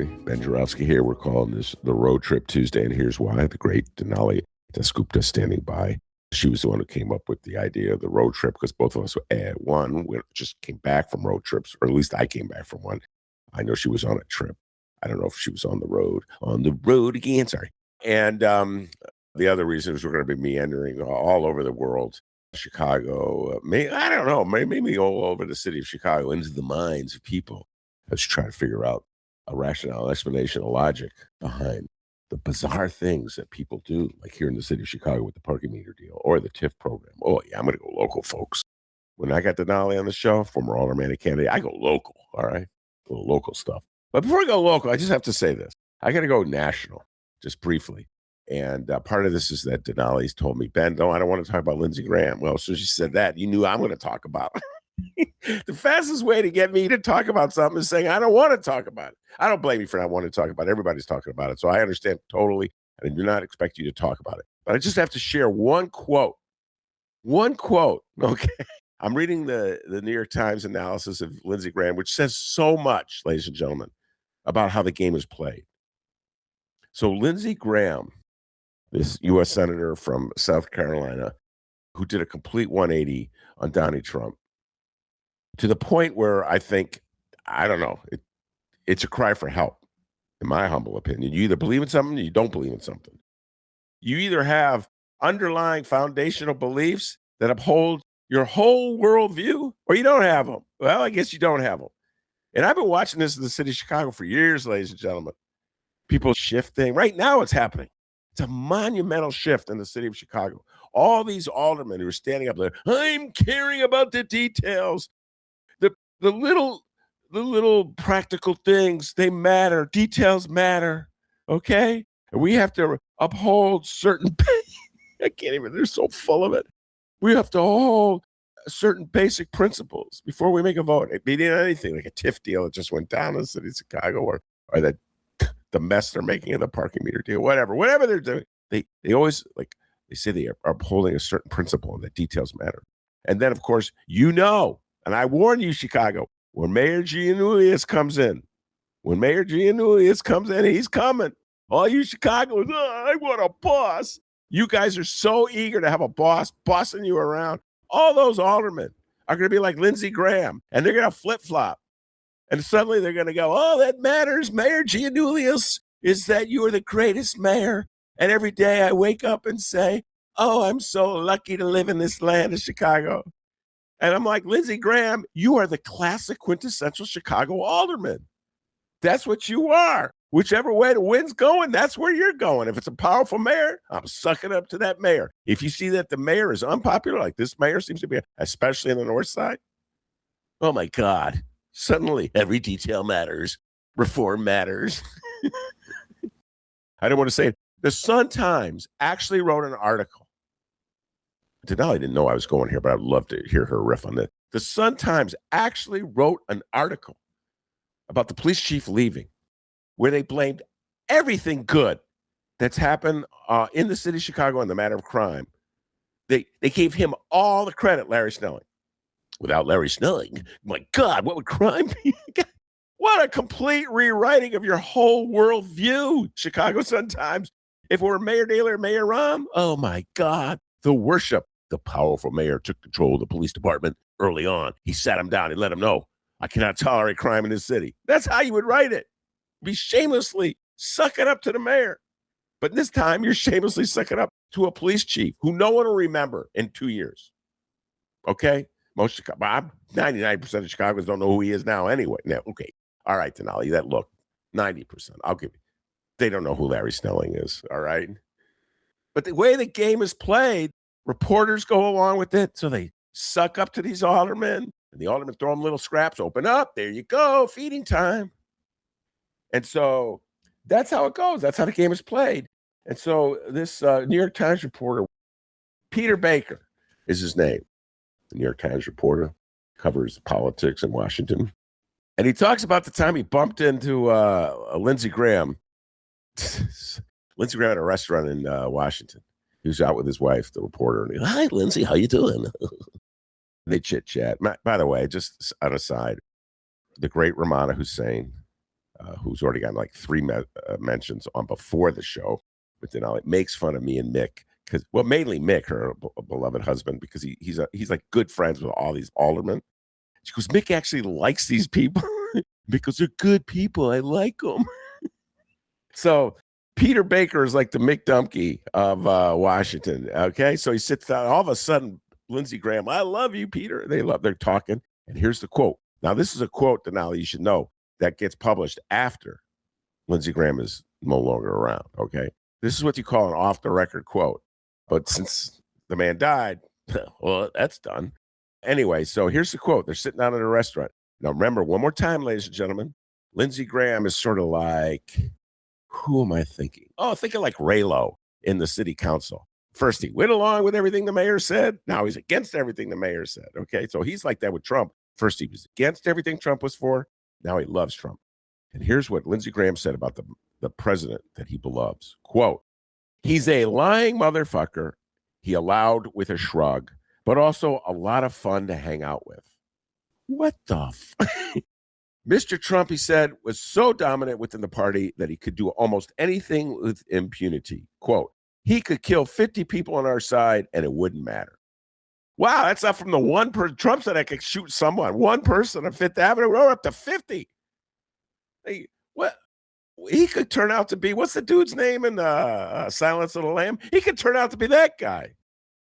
Tuesday. Ben Joravsky here. We're calling this the Road Trip Tuesday, and here's why. The great Denali Dasgupta standing by. She was the one who came up with the idea of the road trip because both of us, we just came back from road trips, or at least I came back from one. I know she was on a trip. I don't know if she was on the road again, sorry. And the other reason is we're going to be meandering all over the world. Chicago, I don't know, maybe all over the city of Chicago, into the minds of people. Let's try to figure out a rationale, explanation, a logic behind the bizarre things that people do, like here in the city of Chicago with the parking meter deal or the TIF program. Oh, yeah, I'm going to go local, folks. When I got Denali on the show, former Alderman candidate, I go local, all right? A little local stuff. But before I go local, I just have to say this. I got to go national, just briefly. And part of this is that Denali's told me, Ben, no, I don't want to talk about Lindsey Graham. Well, so she said that, you knew I'm going to talk about it. The fastest way to get me to talk about something is saying I don't want to talk about it. I don't blame you for not wanting to talk about it. Everybody's talking about it. So I understand totally. And I do not expect you to talk about it. But I just have to share one quote. One quote. Okay. I'm reading the New York Times analysis of Lindsey Graham, which says so much, ladies and gentlemen, about how the game is played. So Lindsey Graham, this U.S. Senator from South Carolina, who did a complete 180 on Donald Trump, to the point where I think, I don't know, it's a cry for help, in my humble opinion. You either believe in something or you don't believe in something. You either have underlying foundational beliefs that uphold your whole worldview, or you don't have them. Well, I guess you don't have them. And I've been watching this in the city of Chicago for years, ladies and gentlemen. People shifting. Right now it's happening. It's a monumental shift in the city of Chicago. All these aldermen who are standing up there, I'm caring about the details. The little practical things, they matter. Details matter, okay? And we have to uphold certain, I can't even, they're so full of it. We have to hold certain basic principles before we make a vote. It be anything like a TIF deal that just went down in the city of Chicago, or the mess they're making of the parking meter deal, whatever they're doing. They always, like, they say they are upholding a certain principle and that details matter. And then, of course, and I warn you, Chicago, when Mayor Giannoulias comes in, he's coming. All you Chicagoans, I want a boss. You guys are so eager to have a boss bossing you around. All those aldermen are going to be like Lindsey Graham, and they're going to flip-flop. And suddenly they're going to go, oh, that matters. Mayor Giannoulias is that you are the greatest mayor. And every day I wake up and say, oh, I'm so lucky to live in this land of Chicago. And I'm like, Lindsey Graham, you are the classic quintessential Chicago alderman. That's what you are. Whichever way the wind's going, that's where you're going. If it's a powerful mayor, I'm sucking up to that mayor. If you see that the mayor is unpopular, like this mayor seems to be, especially in the north side, oh my God, suddenly every detail matters. Reform matters. I don't want to say it. The Sun-Times actually wrote an article. Denali didn't know I was going here, but I'd love to hear her riff on this. The Sun-Times actually wrote an article about the police chief leaving, where they blamed everything good that's happened in the city of Chicago on the matter of crime. They gave him all the credit, Larry Snelling. Without Larry Snelling, my God, what would crime be? What a complete rewriting of your whole worldview, Chicago Sun-Times. If it were Mayor Daley or Mayor Rahm, oh my God, the worship. The powerful mayor took control of the police department early on. He sat him down and let him know, I cannot tolerate crime in this city. That's how you would write it. Be shamelessly sucking up to the mayor. But this time, you're shamelessly sucking up to a police chief who no one will remember in 2 years. Okay? 99% of Chicagoans don't know who he is now anyway. Now, okay. All right, Denali, that look, 90%. I'll give you. They don't know who Larry Snelling is, all right? But the way the game is played, reporters go along with it, so they suck up to these aldermen, and the aldermen throw them little scraps, open up, there you go, feeding time. And so that's how it goes. That's how the game is played. And so this New York Times reporter, Peter Baker is his name. The New York Times reporter covers politics in Washington. And he talks about the time he bumped into Lindsey Graham. Lindsey Graham at a restaurant in Washington. He was out with his wife, the reporter, and he goes, hi, Lindsey, how you doing? They chit-chat. By the way, just on a side, the great Ramana Hussein, who's already gotten like three mentions on before the show with Denali, makes fun of me and Mick mainly Mick, her beloved husband, because he's like good friends with all these aldermen. She goes, Mick actually likes these people because they're good people. I like them. So Peter Baker is like the Mick Dumke of Washington. Okay, so he sits down. All of a sudden, Lindsey Graham, I love you, Peter. They're talking, and here's the quote. Now, this is a quote, Denali, you should know, that gets published after Lindsey Graham is no longer around. Okay, this is what you call an off-the-record quote. But since the man died, well, that's done. Anyway, so here's the quote. They're sitting down at a restaurant. Now, remember, one more time, ladies and gentlemen, Lindsey Graham is sort of like, who am I thinking? Oh, thinking like Raylo in the city council. First, he went along with everything the mayor said. Now he's against everything the mayor said. Okay, so he's like that with Trump. First, he was against everything Trump was for. Now he loves Trump. And here's what Lindsey Graham said about the president that he loves. Quote, he's a lying motherfucker. He allowed with a shrug, but also a lot of fun to hang out with. What the Mr. Trump, he said, was so dominant within the party that he could do almost anything with impunity. Quote, he could kill 50 people on our side and it wouldn't matter. Wow, that's not from the one person. Trump said I could shoot someone. One person on Fifth Avenue, we're up to 50. Hey, what? He could turn out to be, what's the dude's name in Silence of the Lamb? He could turn out to be that guy.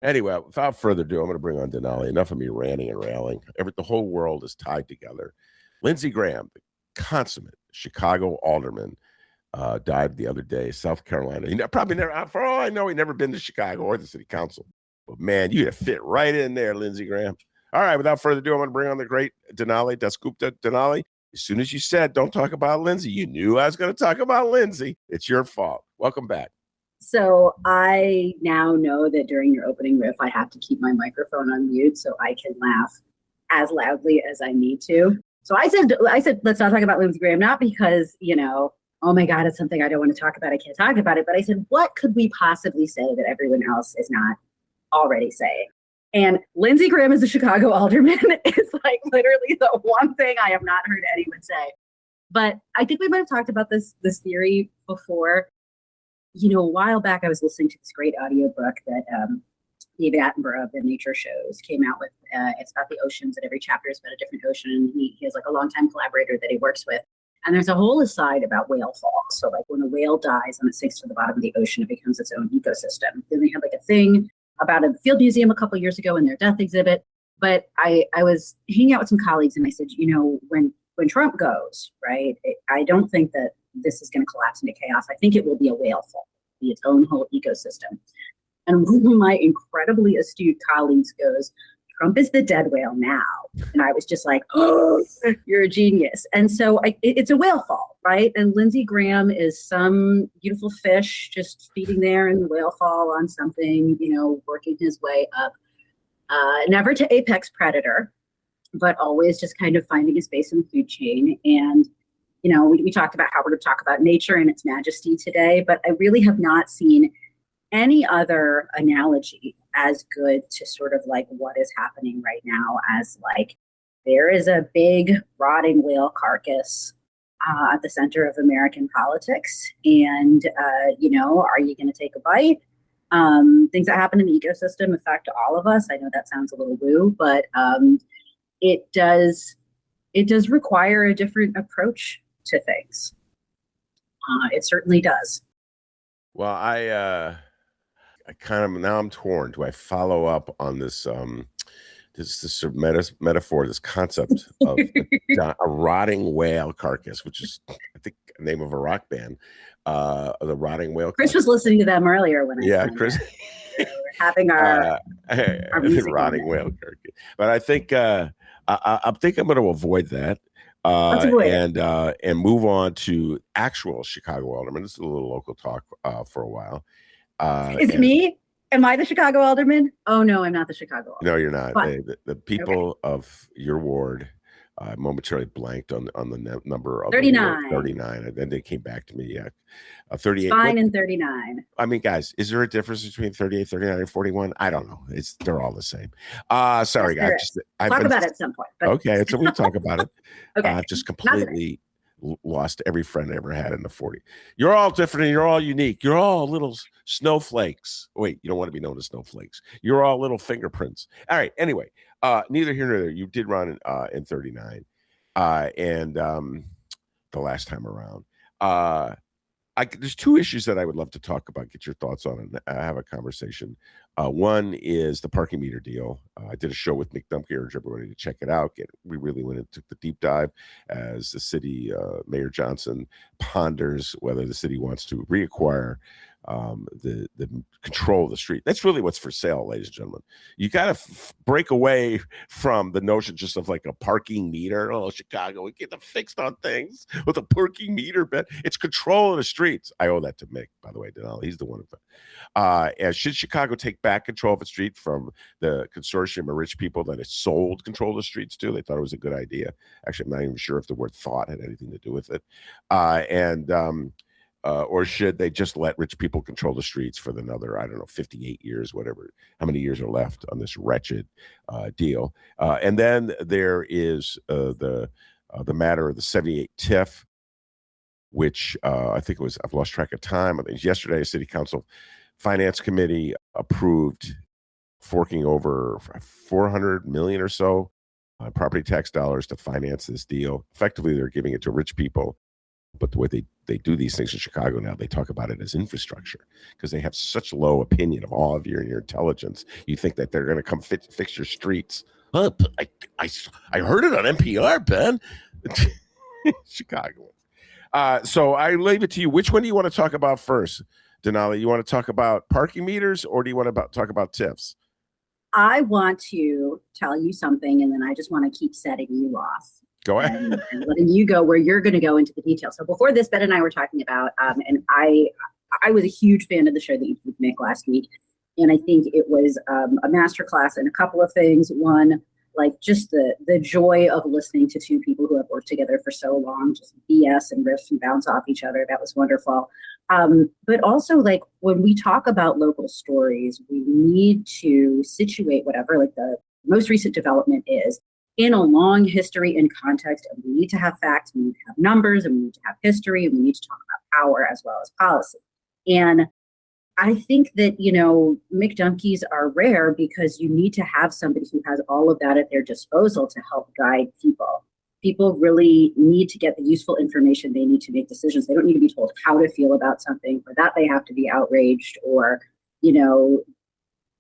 Anyway, without further ado, I'm going to bring on Denali. Enough of me ranting and railing. The whole world is tied together. Lindsey Graham, the consummate Chicago alderman, died the other day, South Carolina. He probably never, for all I know, he never been to Chicago or the city council. But man, you fit right in there, Lindsey Graham. All right, without further ado, I'm going to bring on the great Denali Dasgupta. Denali, as soon as you said don't talk about Lindsey, you knew I was going to talk about Lindsey. It's your fault. Welcome back. So I now know that during your opening riff, I have to keep my microphone on mute so I can laugh as loudly as I need to. So I said, let's not talk about Lindsey Graham, not because, oh my God, it's something I don't want to talk about. I can't talk about it. But I said, what could we possibly say that everyone else is not already saying? And Lindsey Graham as a Chicago alderman is like literally the one thing I have not heard anyone say. But I think we might have talked about this theory before. A while back, I was listening to this great audiobook that David Attenborough of the Nature Shows came out with. It's about the oceans, and every chapter is about a different ocean. And he has like a longtime collaborator that he works with. And there's a whole aside about whale fall. So like when a whale dies and it sinks to the bottom of the ocean, it becomes its own ecosystem. Then they had like a thing about a field museum a couple of years ago in their death exhibit. But I was hanging out with some colleagues and I said, when Trump goes, right, I don't think that this is going to collapse into chaos. I think it will be a whale fall, be its own whole ecosystem. And one of my incredibly astute colleagues goes, Trump is the dead whale now. And I was just like, oh, you're a genius. And so it's a whale fall, right? And Lindsey Graham is some beautiful fish just feeding there in the whale fall on something, working his way up, never to apex predator, but always just kind of finding his space in the food chain. And we talked about how we're going to talk about nature and its majesty today, but I really have not seen any other analogy as good to sort of like what is happening right now as like there is a big rotting whale carcass at the center of American politics. And, are you going to take a bite? Things that happen in the ecosystem affect all of us. I know that sounds a little woo, but it does require a different approach to things. It certainly does. Well, I kind of, now I'm torn. Do I follow up on this this metaphor, this concept of a rotting whale carcass, which is, I think, the name of a rock band, the rotting whale Chris carcass. was listening to them earlier when Chris. We're having our music rotting whale carcass. But I think I think I'm going to avoid that. And move on to actual Chicago alderman. This is a little local talk for a while. Is it me? Am I the Chicago alderman? Oh no, I'm not the Chicago alderman. No, you're not. The people of your ward momentarily blanked on the number of 39. 39, and then they came back to me. Yeah, 38. Fine, and 39. I mean, guys, is there a difference between 38, 39, and 41? I don't know. They're all the same. Sorry, guys. Talk about it at some point. Okay, so we'll talk about it. Okay. Just completely lost every friend I ever had in the 40s. You're all different and you're all unique. You're all little snowflakes. Wait, you don't want to be known as snowflakes. You're all little fingerprints. All right. Anyway, neither here nor there. You did run in 39, and the last time around. There's two issues that I would love to talk about, get your thoughts on, and have a conversation. One is the parking meter deal. I did a show with Mick Dumke. I urge everybody to check it out. We really went and took the deep dive as the city, Mayor Johnson ponders whether the city wants to reacquire the control of the street. That's really what's for sale, ladies and gentlemen. You got to break away from the notion just of like a parking meter. Oh, Chicago, we get them fixed on things with a parking meter, Ben. It's control of the streets. I owe that to Mick, by the way, Denali. He's the one who should Chicago take back control of the street from the consortium of rich people that it sold control of the streets to? They thought it was a good idea. Actually, I'm not even sure if the word thought had anything to do with it. Or should they just let rich people control the streets for another, I don't know, 58 years, whatever, how many years are left on this wretched deal? And then there is the matter of the 78 TIF, which I think it was, I've lost track of time. I think it was yesterday, a city council finance committee approved forking over $400 million or so property tax dollars to finance this deal. Effectively, they're giving it to rich people. But the way they do these things in Chicago now, they talk about it as infrastructure because they have such low opinion of all of your intelligence. You think that they're going to come fix your streets. I heard it on NPR, Ben. Chicago. So I leave it to you. Which one do you want to talk about first, Denali? You want to talk about parking meters or do you want to talk about TIFs? I want to tell you something, and then I just want to keep setting you off. Go ahead. And letting you go where you're going to go into the details. So before this, Ben and I were talking about, and I was a huge fan of the show that you did with Mick last week. And I think it was a masterclass in a couple of things. One, like just the joy of listening to two people who have worked together for so long, just BS and riffs and bounce off each other. That was wonderful. But also, like, when we talk about local stories, we need to situate whatever, like the most recent development is, in a long history and context, and we need to have facts, we need to have numbers, and we need to have history, and we need to talk about power as well as policy. And I think that, Mick Dumke's are rare because you need to have somebody who has all of that at their disposal to help guide people. People really need to get the useful information they need to make decisions. They don't need to be told how to feel about something, or that they have to be outraged, or,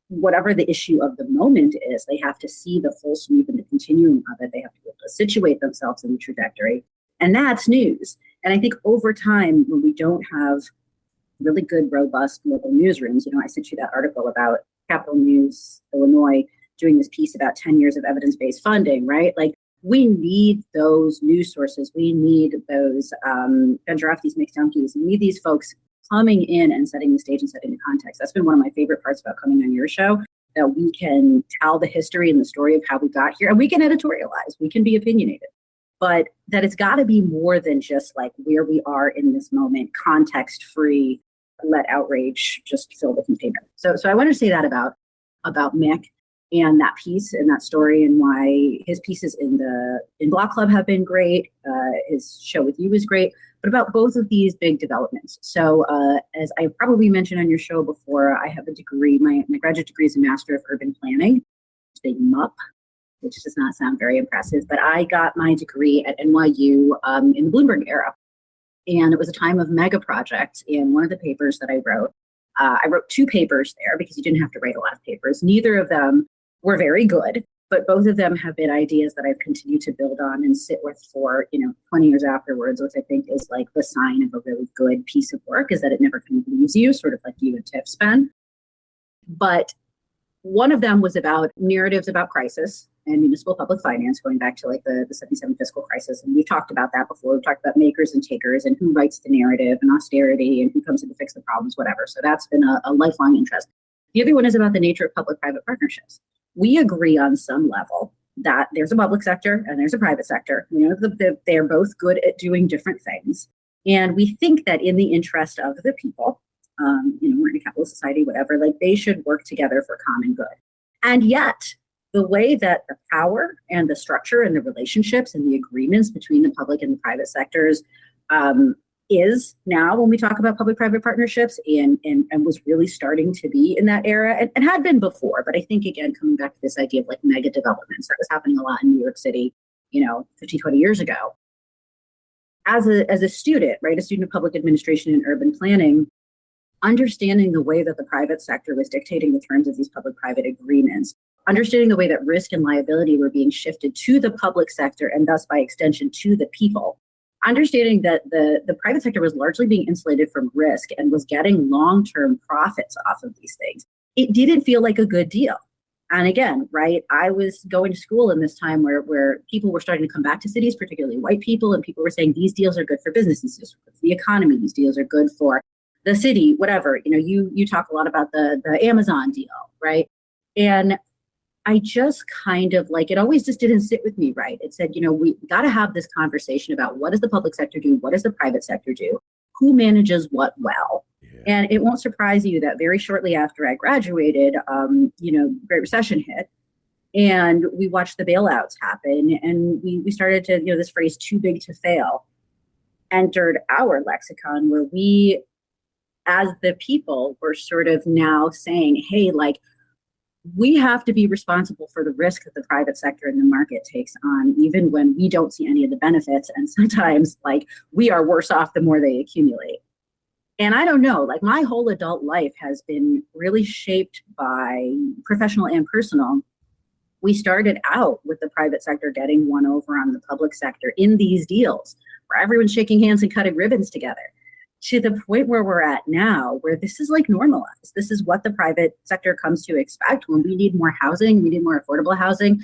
whatever the issue of the moment is. They have to see the full sweep and the continuum of it. They have to be able to situate themselves in the trajectory. And that's news. And I think over time, when we don't have really good, robust local newsrooms, I sent you that article about Capital News, Illinois, doing this piece about 10 years of evidence-based funding, right? Like, we need those news sources. We need those Ben Joravsky's, Mick Dumke's. We need these folks coming in and setting the stage and setting the context. That's been one of my favorite parts about coming on your show, that we can tell the history and the story of how we got here, and we can editorialize, we can be opinionated, but that it's got to be more than just like where we are in this moment, context free, let outrage just fill the container. So I want to say that about Mick and that piece and that story, and why his pieces in Block Club have been great. His show with you is great. But about both of these big developments. So as I probably mentioned on your show before, I have a degree, my graduate degree is a Master of Urban Planning, which is a MUP, which does not sound very impressive, but I got my degree at NYU in the Bloomberg era. And it was a time of mega projects. And one of the papers that I wrote 2 papers there because you didn't have to write a lot of papers. Neither of them were very good, but both of them have been ideas that I've continued to build on and sit with for, 20 years afterwards, which I think is like the sign of a really good piece of work, is that it never kind of leaves you, sort of like you and TIFs, Ben. But one of them was about narratives about crisis and municipal public finance, going back to like the 77 fiscal crisis. And we've talked about that before. We've talked about makers and takers and who writes the narrative and austerity and who comes in to fix the problems, whatever. So that's been a lifelong interest. The other one is about the nature of public-private partnerships. We agree on some level that there's a public sector and there's a private sector. They're both good at doing different things. And we think that in the interest of the people, we're in a capitalist society, whatever, like they should work together for common good. And yet the way that the power and the structure and the relationships and the agreements between the public and the private sectors is now when we talk about public-private partnerships and was really starting to be in that era and had been before. But I think, again, coming back to this idea of like mega developments, that was happening a lot in New York City, 15, 20 years ago. As a student, right, a student of public administration and urban planning, understanding the way that the private sector was dictating the terms of these public-private agreements, understanding the way that risk and liability were being shifted to the public sector and thus by extension to the people, understanding that the private sector was largely being insulated from risk and was getting long-term profits off of these things, it didn't feel like a good deal. And again, right, I was going to school in this time where people were starting to come back to cities, particularly white people, and people were saying these deals are good for business, these deals are good for the economy, these deals are good for the city, whatever. You talk a lot about the Amazon deal, right? And I just kind of like, it always just didn't sit with me right. It said, we got to have this conversation about what does the public sector do? What does the private sector do? Who manages what well? Yeah. And it won't surprise you that very shortly after I graduated, Great Recession hit and we watched the bailouts happen. And we started to, this phrase too big to fail entered our lexicon where we, as the people, were sort of now saying, hey, like, we have to be responsible for the risk that the private sector and the market takes on, even when we don't see any of the benefits. And sometimes, like, we are worse off the more they accumulate. And I don't know, like, my whole adult life has been really shaped by professional and personal. We started out with the private sector getting one over on the public sector in these deals where everyone's shaking hands and cutting ribbons together, to the point where we're at now, where this is like normalized. This is what the private sector comes to expect. When we need more housing, we need more affordable housing.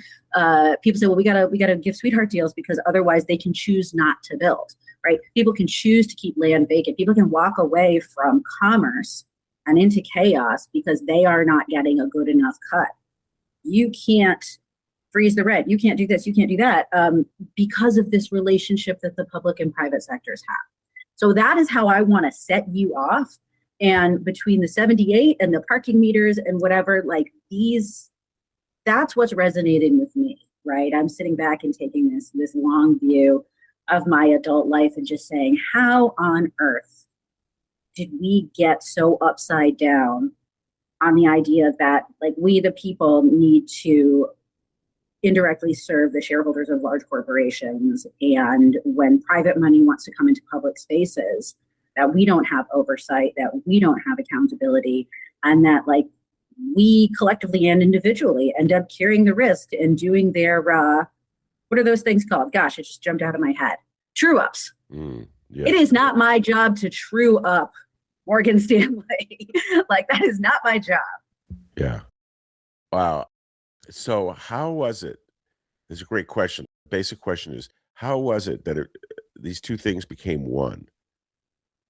People say, well, we gotta give sweetheart deals because otherwise they can choose not to build, right? People can choose to keep land vacant. People can walk away from commerce and into chaos because they are not getting a good enough cut. You can't freeze the rent. You can't do this. You can't do that because of this relationship that the public and private sectors have. So that is how I want to set you off. And between the 78 and the parking meters and whatever, like that's what's resonating with me, right? I'm sitting back and taking this long view of my adult life and just saying, how on earth did we get so upside down on the idea that, like, we, the people, need to indirectly serve the shareholders of large corporations, and when private money wants to come into public spaces, that we don't have oversight, that we don't have accountability, and that, like, we collectively and individually end up carrying the risk and doing their what are those things called? Gosh, it just jumped out of my head. True ups. Yeah. It is not my job to true up Morgan Stanley. Like, that is not my job. Yeah. Wow. So how was it? It's a great question. Basic question is, how was it that these two things became one?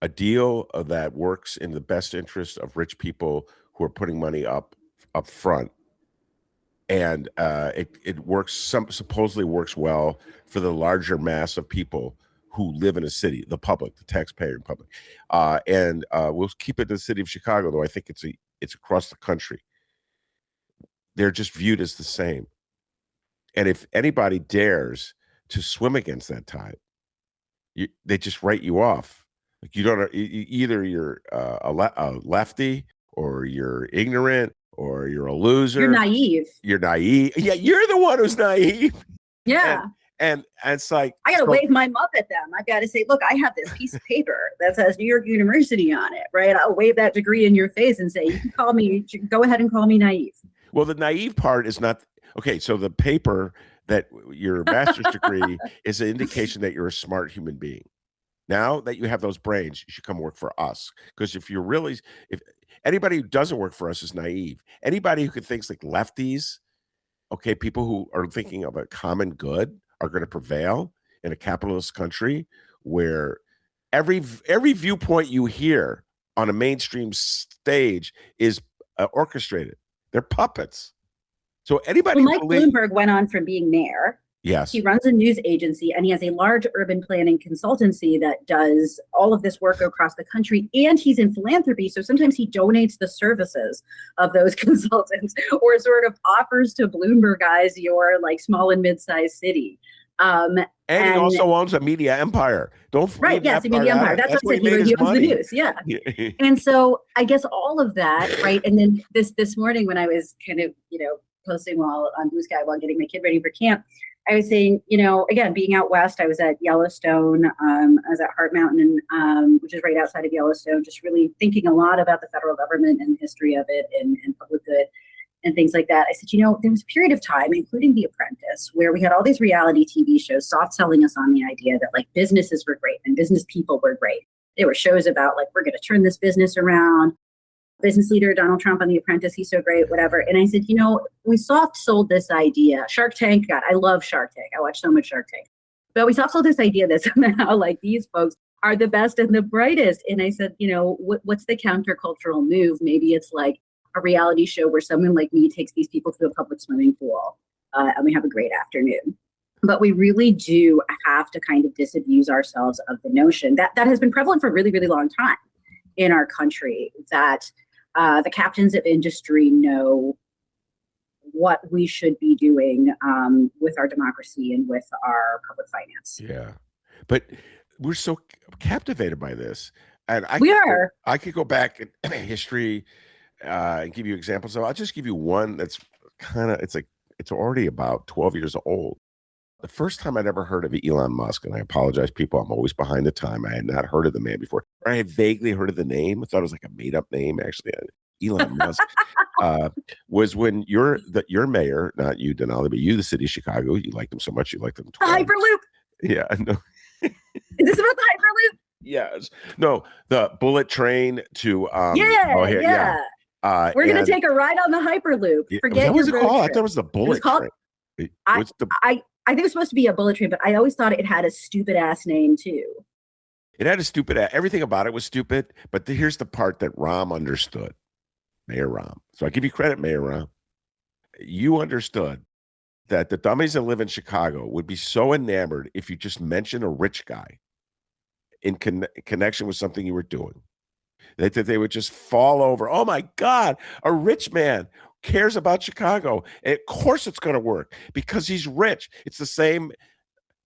A deal that works in the best interest of rich people who are putting money up front, and it works. Supposedly works well for the larger mass of people who live in a city, the public, the taxpayer public, and we'll keep it in the city of Chicago, though I think it's across the country. They're just viewed as the same. And if anybody dares to swim against that tide, they just write you off. Like, you don't, either you're a lefty, or you're ignorant, or you're a loser. You're naive. You're naive. Yeah, you're the one who's naive. Yeah. And it's like, I got to wave my muff at them. I've got to say, look, I have this piece of paper that says New York University on it, right? I'll wave that degree in your face and say, you can go ahead and call me naive. Well, the naive part is not, okay, so the paper that your master's degree is an indication that you're a smart human being. Now that you have those brains, you should come work for us. Because if anybody who doesn't work for us is naive. Anybody who thinks like lefties, okay, people who are thinking of a common good are going to prevail in a capitalist country where every viewpoint you hear on a mainstream stage is orchestrated. They're puppets. So anybody Mike Bloomberg went on from being mayor Yes. He runs a news agency, and he has a large urban planning consultancy that does all of this work across the country. And he's in philanthropy. So sometimes he donates the services of those consultants or sort of offers to Bloombergize your like small and mid-sized city. And he also owns a media empire. Don't right? Yes, a media empire. That's what he owns the news. Yeah. And so I guess all of that, right? And then this morning when I was kind of posting while on Blue Sky while getting my kid ready for camp, I was saying, again, being out west, I was at Yellowstone. I was at Heart Mountain, which is right outside of Yellowstone, just really thinking a lot about the federal government and the history of it and public good and things like that. I said, there was a period of time, including The Apprentice, where we had all these reality TV shows soft selling us on the idea that like businesses were great and business people were great. There were shows about like, we're going to turn this business around. Business leader Donald Trump on The Apprentice, he's so great, whatever. And I said, we soft sold this idea. Shark Tank, God, I love Shark Tank. I watch so much Shark Tank. But we soft sold this idea that somehow like these folks are the best and the brightest. And I said, what's the countercultural move? Maybe it's like a reality show where someone like me takes these people to a public swimming pool and we have a great afternoon. But we really do have to kind of disabuse ourselves of the notion that has been prevalent for a really, really long time in our country, that the captains of industry know what we should be doing with our democracy and with our public finance. Yeah, but we're so captivated by this, and I could go back in history and give you examples. So I'll just give you one that's it's already about 12 years old. The first time I'd ever heard of Elon Musk, and I apologize, people, I'm always behind the time. I had not heard of the man before. I had vaguely heard of the name. I thought it was like a made-up name, actually. Elon Musk was when you're mayor, not you, Denali, but you, the city of Chicago. You liked him so much, you liked him. The Hyperloop. Yeah, I know. Is this about the Hyperloop? Yes. No, the bullet train to We're gonna take a ride on the Hyperloop. Forget what was it called? I thought it was the bullet train. I think it was supposed to be a bullet train, but I always thought it had a stupid ass name too. It had a stupid ass. Everything about it was stupid. But here's the part that Rahm understood, Mayor Rahm. So I give you credit, Mayor Rahm. You understood that the dummies that live in Chicago would be so enamored if you just mentioned a rich guy in connection with something you were doing, that they would just fall over. Oh my God, a rich man cares about Chicago. And of course it's going to work because he's rich. It's the same.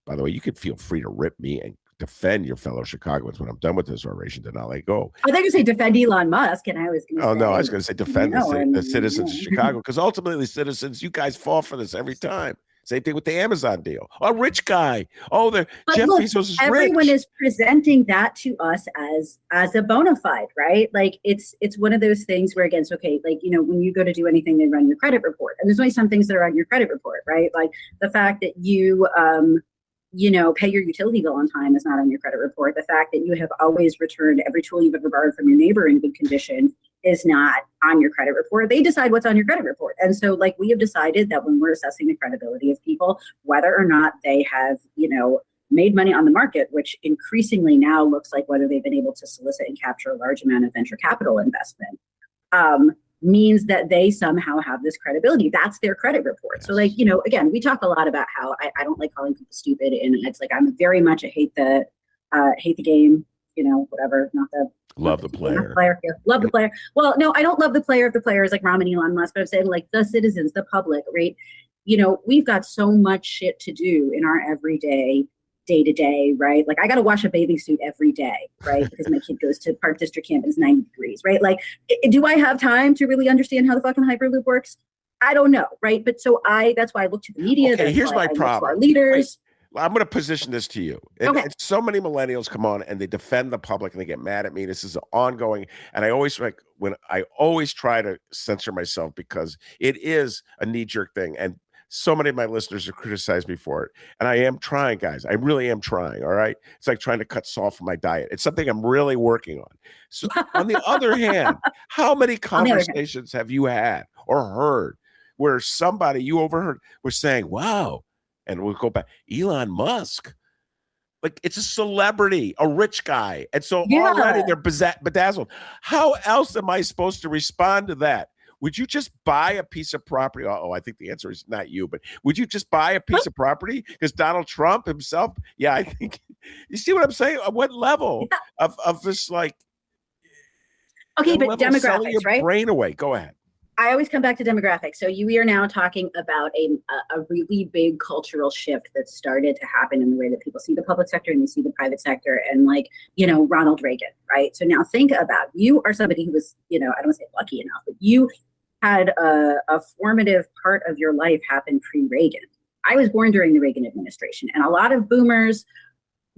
By the way, you could feel free to rip me and defend your fellow Chicagoans when I'm done with this oration. Then I'll let go. I think you say defend Elon Musk, and I was going to no, I was going to say defend the citizens of Chicago, because ultimately, citizens, you guys fall for this every time. Same thing with the Amazon deal. A rich guy. Oh, Jeff Bezos is everyone rich. Is presenting that to us as a bona fide, right? Like it's one of those things where, again, it's okay. Like, when you go to do anything, they run your credit report, and there's only some things that are on your credit report, right? Like the fact that you, pay your utility bill on time is not on your credit report. The fact that you have always returned every tool you've ever borrowed from your neighbor in good condition is not on your credit report. They decide what's on your credit report. And so like we have decided that when we're assessing the credibility of people, whether or not they have, made money on the market, which increasingly now looks like whether they've been able to solicit and capture a large amount of venture capital investment, means that they somehow have this credibility. That's their credit report. Yes. So like, again, we talk a lot about how I don't like calling people stupid. And it's like, I'm very much a hate the game, whatever, not the love the player. Yeah, love the player. Well, no, I don't love the player if the player is like Rahm and Elon Musk, but I'm saying like the citizens, the public, right? We've got so much shit to do in our everyday, day to day, right? Like I got to wash a bathing suit every day, right? Because my kid goes to Park District camp and it's 90 degrees, right? Like, do I have time to really understand how the fucking Hyperloop works? I don't know, right? But that's why I look to the media. Okay, here's my problem. Our leaders. I'm going to position this to you. And so many millennials come on and they defend the public and they get mad at me. This is ongoing. And I always try to censor myself because it is a knee-jerk thing. And so many of my listeners have criticized me for it. And I am trying, guys. I really am trying, all right? It's like trying to cut salt from my diet. It's something I'm really working on. So on the other hand, how many conversations have you had or heard where somebody you overheard was saying, wow, and we'll go back, Elon Musk, like it's a celebrity, a rich guy. And so already they're bedazzled. How else am I supposed to respond to that would you just buy a piece of property? Oh, I think the answer is not you, but would you just buy a piece of property? Because Donald Trump himself, yeah, I think, you see what I'm saying? At what level of this, like, okay, but level of selling demographics, your right? brain away? Go ahead. I always come back to demographics. So we are now talking about a really big cultural shift that started to happen in the way that people see the public sector and they see the private sector, and like, you know, Ronald Reagan, right? So now think about, you are somebody who was, you know, I don't want to say lucky enough, but you had a formative part of your life happen pre-Reagan. I was born during the Reagan administration, and a lot of boomers,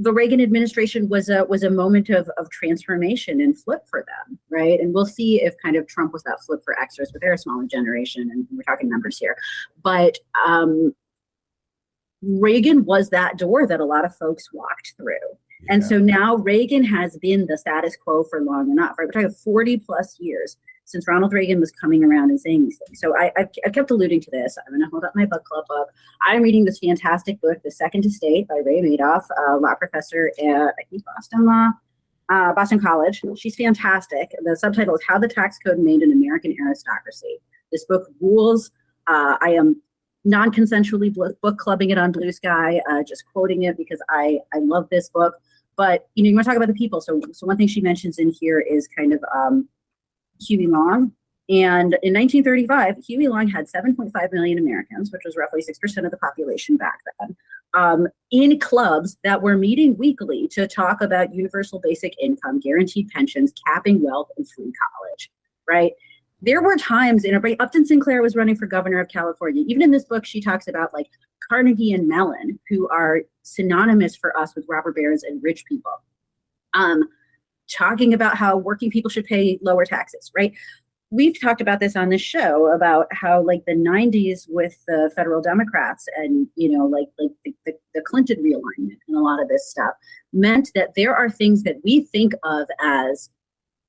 the Reagan administration was a moment of transformation and flip for them, right? And we'll see if kind of Trump was that flip for Xers, but they're a smaller generation, and we're talking numbers here. But Reagan was that door that a lot of folks walked through. Yeah. And so now Reagan has been the status quo for long enough, right? We're talking 40 plus years since Ronald Reagan was coming around and saying these things. So I've kept alluding to this. I'm going to hold up my book club book. I'm reading this fantastic book, The Second Estate by Ray Madoff, a law professor at Boston College. She's fantastic. The subtitle is How the Tax Code Made an American Aristocracy. This book rules. I am non-consensually book clubbing it on Blue Sky, just quoting it because I love this book. But, you know, you want to talk about the people. So one thing she mentions in here is kind of Huey Long. And in 1935, Huey Long had 7.5 million Americans, which was roughly 6% of the population back then, in clubs that were meeting weekly to talk about universal basic income, guaranteed pensions, capping wealth, and free college, right? There were times Upton Sinclair was running for governor of California. Even in this book, she talks about like Carnegie and Mellon, who are synonymous for us with robber barons and rich people. Talking about how working people should pay lower taxes, right? We've talked about this on this show about how like the 90s with the federal Democrats and, you know, like the Clinton realignment and a lot of this stuff meant that there are things that we think of as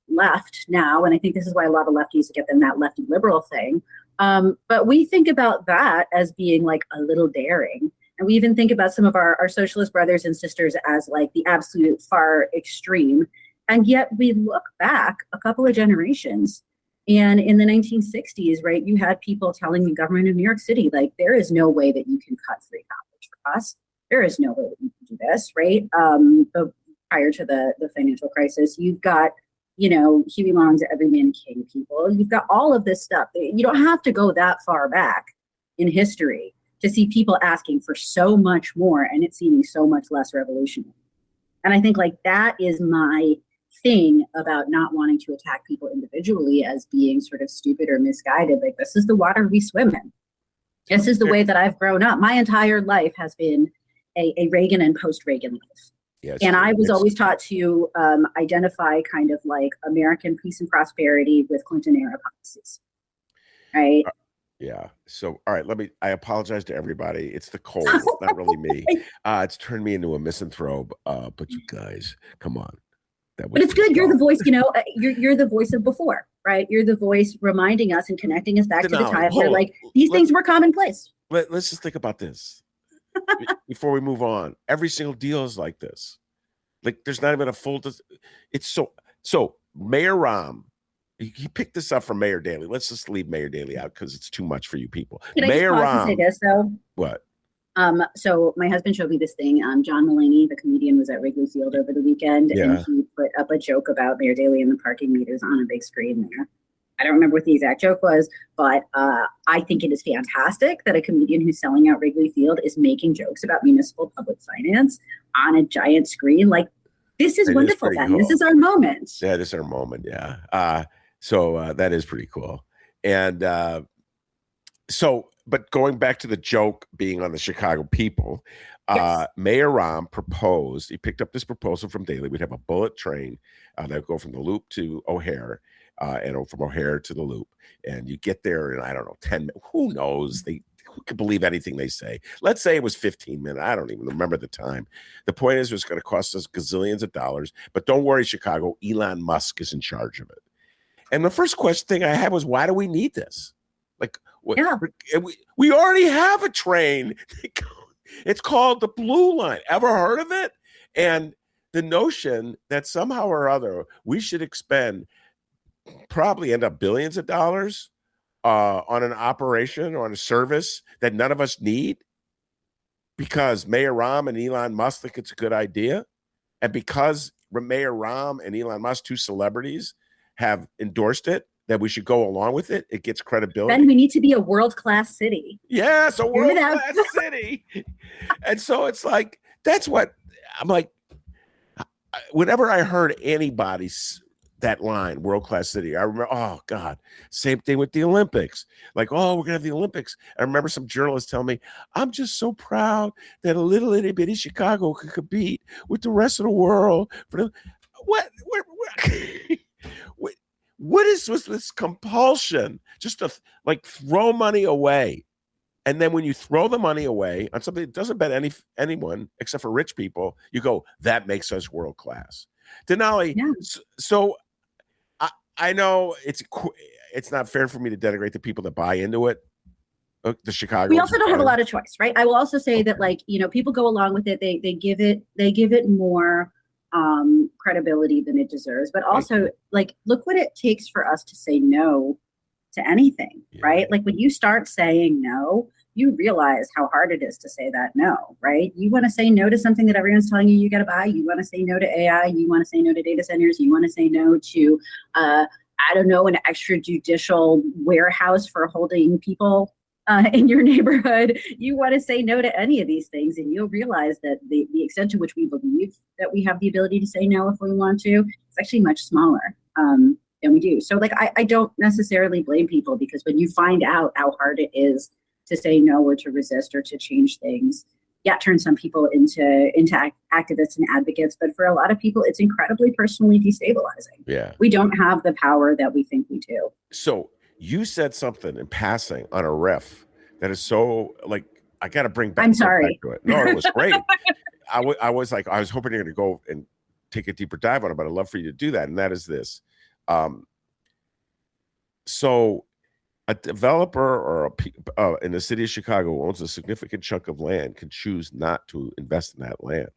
left now. And I think this is why a lot of lefties get them that lefty liberal thing. But we think about that as being like a little daring. And we even think about some of our socialist brothers and sisters as like the absolute far extreme. And yet we look back a couple of generations, and in the 1960s, right, you had people telling the government of New York City, like, there is no way that you can cut free college for us. There is no way that you can do this, right? Prior to the financial crisis, you've got, you know, Huey Long's Everyman King people. You've got all of this stuff. You don't have to go that far back in history to see people asking for so much more and it seeming so much less revolutionary. And I think like that is my thing about not wanting to attack people individually as being sort of stupid or misguided. Like, this is the water we swim in. This is the way that I've grown up. My entire life has been a Reagan and post-Reagan life. Yes, and I was always taught to identify kind of like American peace and prosperity with Clinton era policies, right? Yeah. So, all right, I apologize to everybody. It's the cold. It's not really me. It's turned me into a misanthrope. But you guys, come on. But it's good. You're the voice, you know, you're the voice of before, right? You're the voice reminding us and connecting us back to the time where like these things were commonplace. Let's just think about this before we move on. Every single deal is like this. Like, there's not even a full, it's so Mayor Rahm, he picked this up from Mayor Daley. Let's just leave Mayor Daley out because it's too much for you people. Can Mayor I just pause and say this though? What? So my husband showed me this thing. John Mulaney, the comedian, was at Wrigley Field over the weekend, and he put up a joke about Mayor Daley and the parking meters on a big screen there. I don't remember what the exact joke was, but I think it is fantastic that a comedian who's selling out Wrigley Field is making jokes about municipal public finance on a giant screen. Like, this is wonderful, Ben. Cool. This is our moment. Yeah, this is our moment, yeah. So that is pretty cool. And but going back to the joke being on the Chicago people, yes. Mayor Rahm proposed, he picked up this proposal from Daley. We'd have a bullet train that would go from the Loop to O'Hare, and from O'Hare to the Loop. And you get there in, I don't know, 10 minutes. Who knows? Who could believe anything they say? Let's say it was 15 minutes. I don't even remember the time. The point is, it was going to cost us gazillions of dollars. But don't worry, Chicago, Elon Musk is in charge of it. And the first thing I had was, why do we need this? Like, we already have a train. It's called the Blue Line. Ever heard of it? And the notion that somehow or other we should expend, probably end up billions of dollars on an operation or on a service that none of us need because Mayor Rahm and Elon Musk think it's a good idea, and because Mayor Rahm and Elon Musk, two celebrities, have endorsed it, that we should go along with it. It gets credibility. Ben, we need to be a world-class city. Yes, a world-class city. And so it's like, that's what I'm like, whenever I heard anybody's that line, world-class city, I remember, oh God, same thing with the Olympics. Like, oh, we're gonna have the Olympics. I remember some journalists tell me, I'm just so proud that a little itty bitty Chicago could compete with the rest of the world. For the, what what is this compulsion just to like throw money away? And then when you throw the money away on something that doesn't benefit anyone except for rich people, you go, that makes us world class. Denali, yeah. So I know it's not fair for me to denigrate the people that buy into it. The Chicago. We also don't have a lot of choice, right? I will also say that, like, you know, people go along with it. They give it more credibility than it deserves. But also, like, look what it takes for us to say no to anything, right? Like, when you start saying no, you realize how hard it is to say that no, right? You want to say no to something that everyone's telling you got to buy. You want to say no to AI. You want to say no to data centers. You want to say no to, I don't know, an extrajudicial warehouse for holding people in your neighborhood. You want to say no to any of these things, and you'll realize that the extent to which we believe that we have the ability to say no if we want to, it's actually much smaller than we do. So, like, I don't necessarily blame people, because when you find out how hard it is to say no or to resist or to change things, yeah, turn some people into activists and advocates, but for a lot of people, it's incredibly personally destabilizing. Yeah, we don't have the power that we think we do. So you said something in passing on a riff that is so, like, I got to bring back. I'm sorry. Back to it. No, it was great. I was hoping you're going to go and take a deeper dive on it, but I'd love for you to do that. And that is this. So a developer or in the city of Chicago who owns a significant chunk of land can choose not to invest in that land.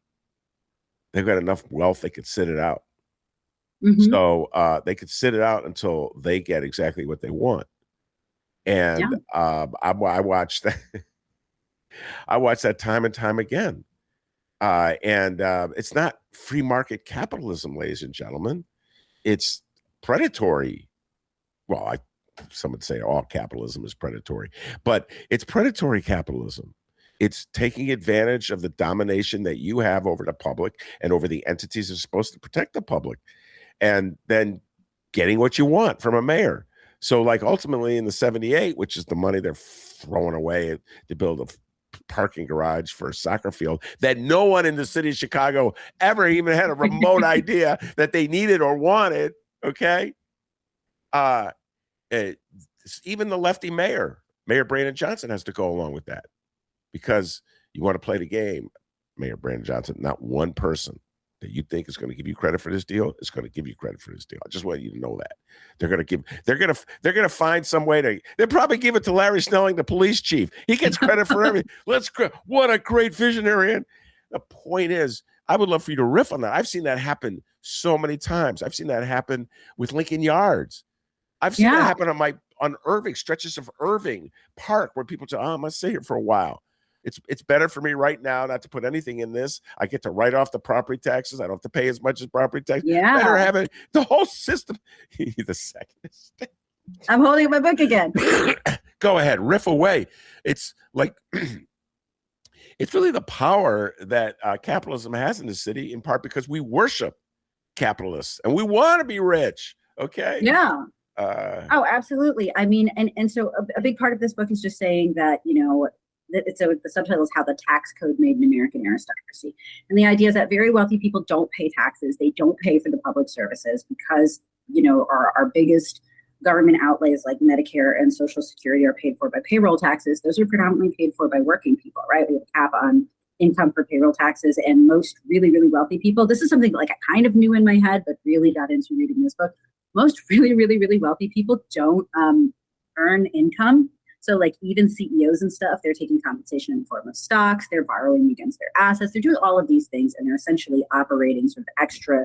They've got enough wealth, they could sit it out. Mm-hmm. So they could sit it out until they get exactly what they want. And I watched that. I watched that time and time again. And it's not free market capitalism, ladies and gentlemen. It's predatory. Well, some would say all capitalism is predatory, but it's predatory capitalism. It's taking advantage of the domination that you have over the public and over the entities that are supposed to protect the public, and then getting what you want from a mayor. So, like, ultimately in the 78, which is the money they're throwing away to build a parking garage for a soccer field that no one in the city of Chicago ever even had a remote idea that they needed or wanted. Okay. Even the lefty Mayor Brandon Johnson, has to go along with that, because you want to play the game, Mayor Brandon Johnson. Not one person that you think is going to give you credit for this deal is going to give you credit for this deal. I just want you to know that they're going to find some way they'll probably give it to Larry Snelling, the police chief. He gets credit for everything. What a great visionary. And the point is, I would love for you to riff on that. I've seen that happen so many times. I've seen that happen with Lincoln Yards. I've seen that happen on Irving, stretches of Irving Park, where people say, I'm going to stay here for a while. It's better for me right now not to put anything in this. I get to write off the property taxes. I don't have to pay as much as property tax. Yeah. Better have it. The whole system. The second. I'm holding up my book again. Go ahead. Riff away. It's like, it's really the power that capitalism has in the city, in part because we worship capitalists and we want to be rich. Okay. Yeah. Oh, absolutely. I mean, and so a big part of this book is just saying that, you know, so the subtitle is How the Tax Code Made an American Aristocracy. And the idea is that very wealthy people don't pay taxes. They don't pay for the public services because, you know, our biggest government outlays like Medicare and Social Security are paid for by payroll taxes. Those are predominantly paid for by working people, right? We have a cap on income for payroll taxes, and most really, really wealthy people, this is something like I kind of knew in my head, but really got into reading this book. Most really, really, really wealthy people don't earn income. So, like, even CEOs and stuff, they're taking compensation in the form of stocks, they're borrowing against their assets, they're doing all of these things, and they're essentially operating sort of extra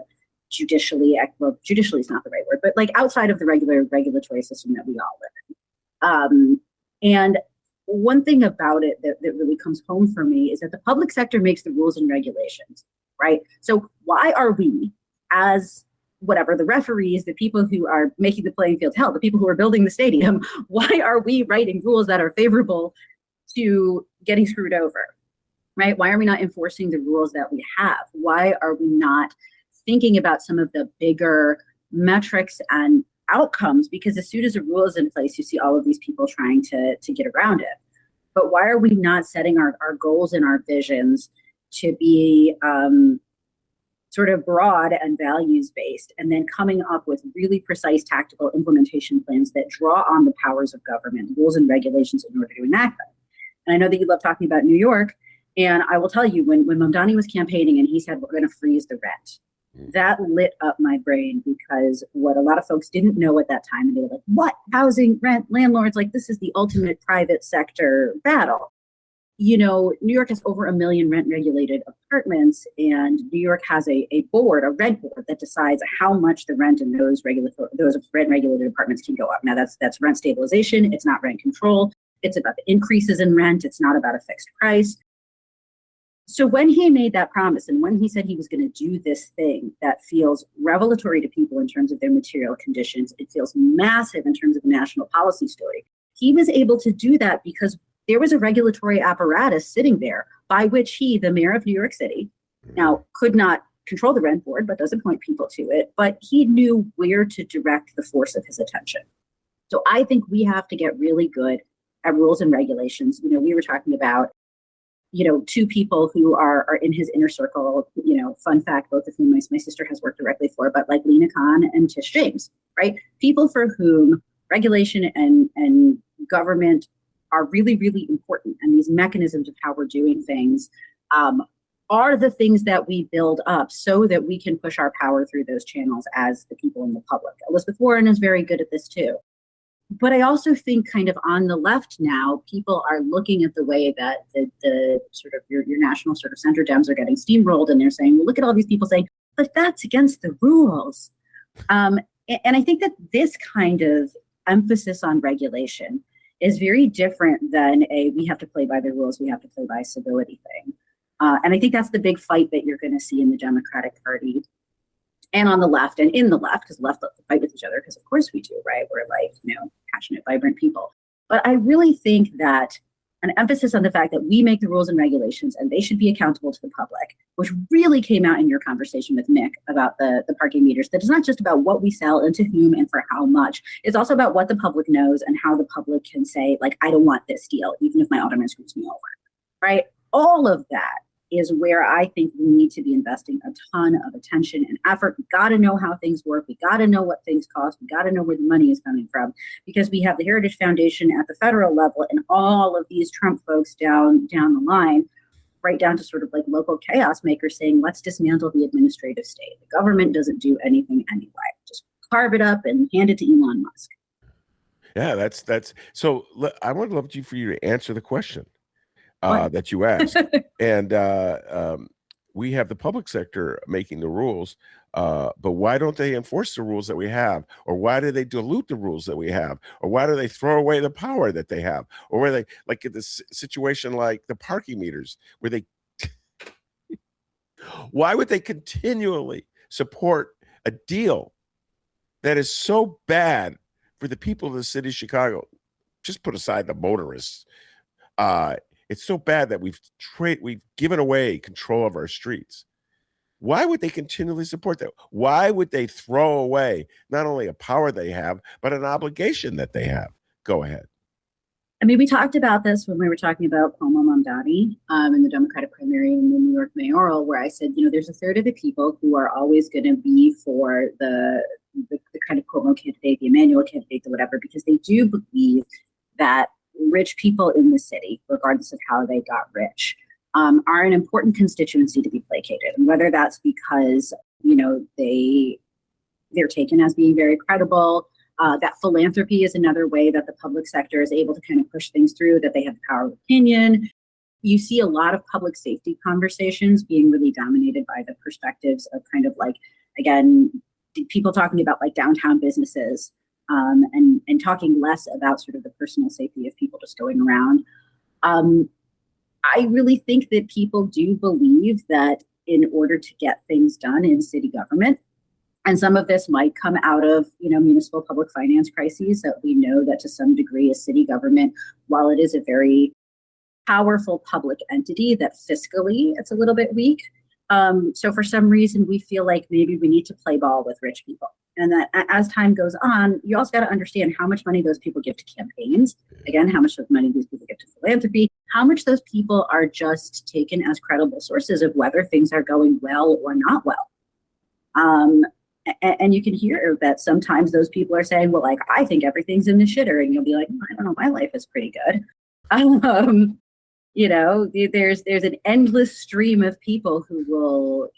judicially, well, judicially is not the right word, but like outside of the regulatory system that we all live in. And one thing about it that really comes home for me is that the public sector makes the rules and regulations, right? So why are we, as whatever, the referees, the people who are making the playing field hell, the people who are building the stadium, why are we writing rules that are favorable to getting screwed over, right? Why are we not enforcing the rules that we have? Why are we not thinking about some of the bigger metrics and outcomes? Because as soon as a rule is in place, you see all of these people trying to get around it. But why are we not setting our goals and our visions to be sort of broad and values-based, and then coming up with really precise tactical implementation plans that draw on the powers of government, rules and regulations in order to enact them? And I know that you love talking about New York, and I will tell you, when Mamdani was campaigning and he said, we're going to freeze the rent, that lit up my brain, because what a lot of folks didn't know at that time, and they were like, what? Housing, rent, landlords, like this is the ultimate private sector battle. You know, New York has over 1 million rent regulated apartments, and New York has a board, a rent board, that decides how much the rent in those rent regulated apartments can go up. Now that's rent stabilization. It's not rent control. It's about the increases in rent. It's not about a fixed price. So when he made that promise, and when he said he was going to do this thing that feels revelatory to people in terms of their material conditions, it feels massive in terms of a national policy story. He was able to do that because there was a regulatory apparatus sitting there by which he, the mayor of New York City, now could not control the rent board, but does appoint people to it, but he knew where to direct the force of his attention. So I think we have to get really good at rules and regulations. You know, we were talking about, you know, two people who are in his inner circle, you know, fun fact, both of whom my sister has worked directly for, but like Lena Khan and Tish James, right? People for whom regulation and government are really, really important. And these mechanisms of how we're doing things are the things that we build up so that we can push our power through those channels as the people in the public. Elizabeth Warren is very good at this too. But I also think kind of on the left now, people are looking at the way that the sort of your national sort of center Dems are getting steamrolled, and they're saying, well, look at all these people saying, but that's against the rules. And I think that this kind of emphasis on regulation is very different than we have to play by the rules, we have to play by civility thing. And I think that's the big fight that you're going to see in the Democratic Party and on the left and in the left, because the left love to fight with each other, because of course we do, right? We're like, you know, passionate, vibrant people. But I really think that an emphasis on the fact that we make the rules and regulations and they should be accountable to the public, which really came out in your conversation with Mick about the parking meters, that is not just about what we sell and to whom and for how much. It's also about what the public knows and how the public can say, like, I don't want this deal, even if my alderman screws me over, right? All of that is where I think we need to be investing a ton of attention and effort. We got to know how things work. We got to know what things cost. We got to know where the money is coming from, because we have the Heritage Foundation at the federal level and all of these Trump folks down the line, right down to sort of like local chaos makers saying, let's dismantle the administrative state. The government doesn't do anything anyway. Just carve it up and hand it to Elon Musk. Yeah, that's so. I would love for you to answer the question that you asked. And we have the public sector making the rules, but why don't they enforce the rules that we have? Or why do they dilute the rules that we have? Or why do they throw away the power that they have? Or where they, like in this situation like the parking meters, where they why would they continually support a deal that is so bad for the people of the city of Chicago? Just put aside the motorists. It's so bad that we've given away control of our streets. Why would they continually support that? Why would they throw away not only a power they have, but an obligation that they have? Go ahead. I mean, we talked about this when we were talking about Cuomo Mamdani in the Democratic primary in the New York mayoral, where I said, you know, there's a third of the people who are always going to be for the kind of Cuomo candidate, the Emmanuel candidate, or whatever, because they do believe that rich people in the city, regardless of how they got rich, are an important constituency to be placated. And whether that's because, you know, they're taken as being very credible, that philanthropy is another way that the public sector is able to kind of push things through, that they have the power of opinion. You see a lot of public safety conversations being really dominated by the perspectives of kind of like, again, people talking about like downtown businesses and talking less about sort of the personal safety of people just going around. I really think that people do believe that in order to get things done in city government, and some of this might come out of, municipal public finance crises, that we know that to some degree a city government, while it is a very powerful public entity, that fiscally it's a little bit weak. So for some reason, we feel like maybe we need to play ball with rich people. And that as time goes on, you also got to understand how much money those people give to campaigns. Again, how much money these people give to philanthropy, how much those people are just taken as credible sources of whether things are going well or not well. And you can hear that sometimes those people are saying, well, like, I think everything's in the shitter. And you'll be like, I don't know, my life is pretty good. There's an endless stream of people who will,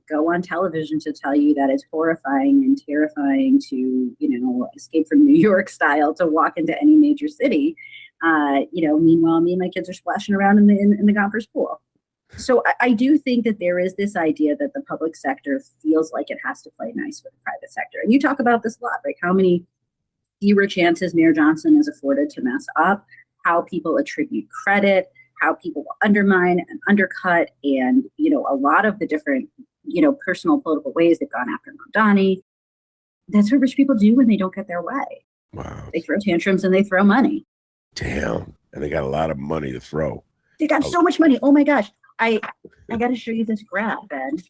go on television to tell you that it's horrifying and terrifying to, escape from New York style to walk into any major city. Meanwhile, me and my kids are splashing around in the Gompers pool. So I do think that there is this idea that the public sector feels like it has to play nice with the private sector. And you talk about this a lot, like how many fewer chances Mayor Johnson is afforded to mess up, how people attribute credit, how people will undermine and undercut, and, a lot of the different, personal political ways they've gone after Mamdani. That's what rich people do when they don't get their way. Wow. They throw tantrums and they throw money. Damn. And they got a lot of money to throw. They got so much money. Oh my gosh. I got to show you this graph, Ben. Look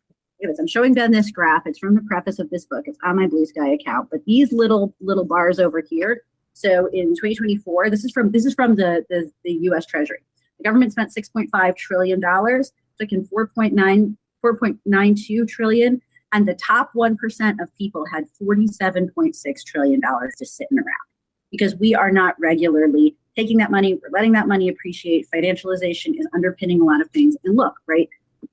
at this. I'm showing Ben this graph. It's from the preface of this book. It's on my Blue Sky account. But these little bars over here. So in 2024, this is from the U.S. Treasury. The government spent $6.5 trillion, took in 4.92 trillion, and the top 1% of people had $47.6 trillion just sitting around, because we are not regularly taking that money, we're letting that money appreciate. Financialization is underpinning a lot of things. And look, right,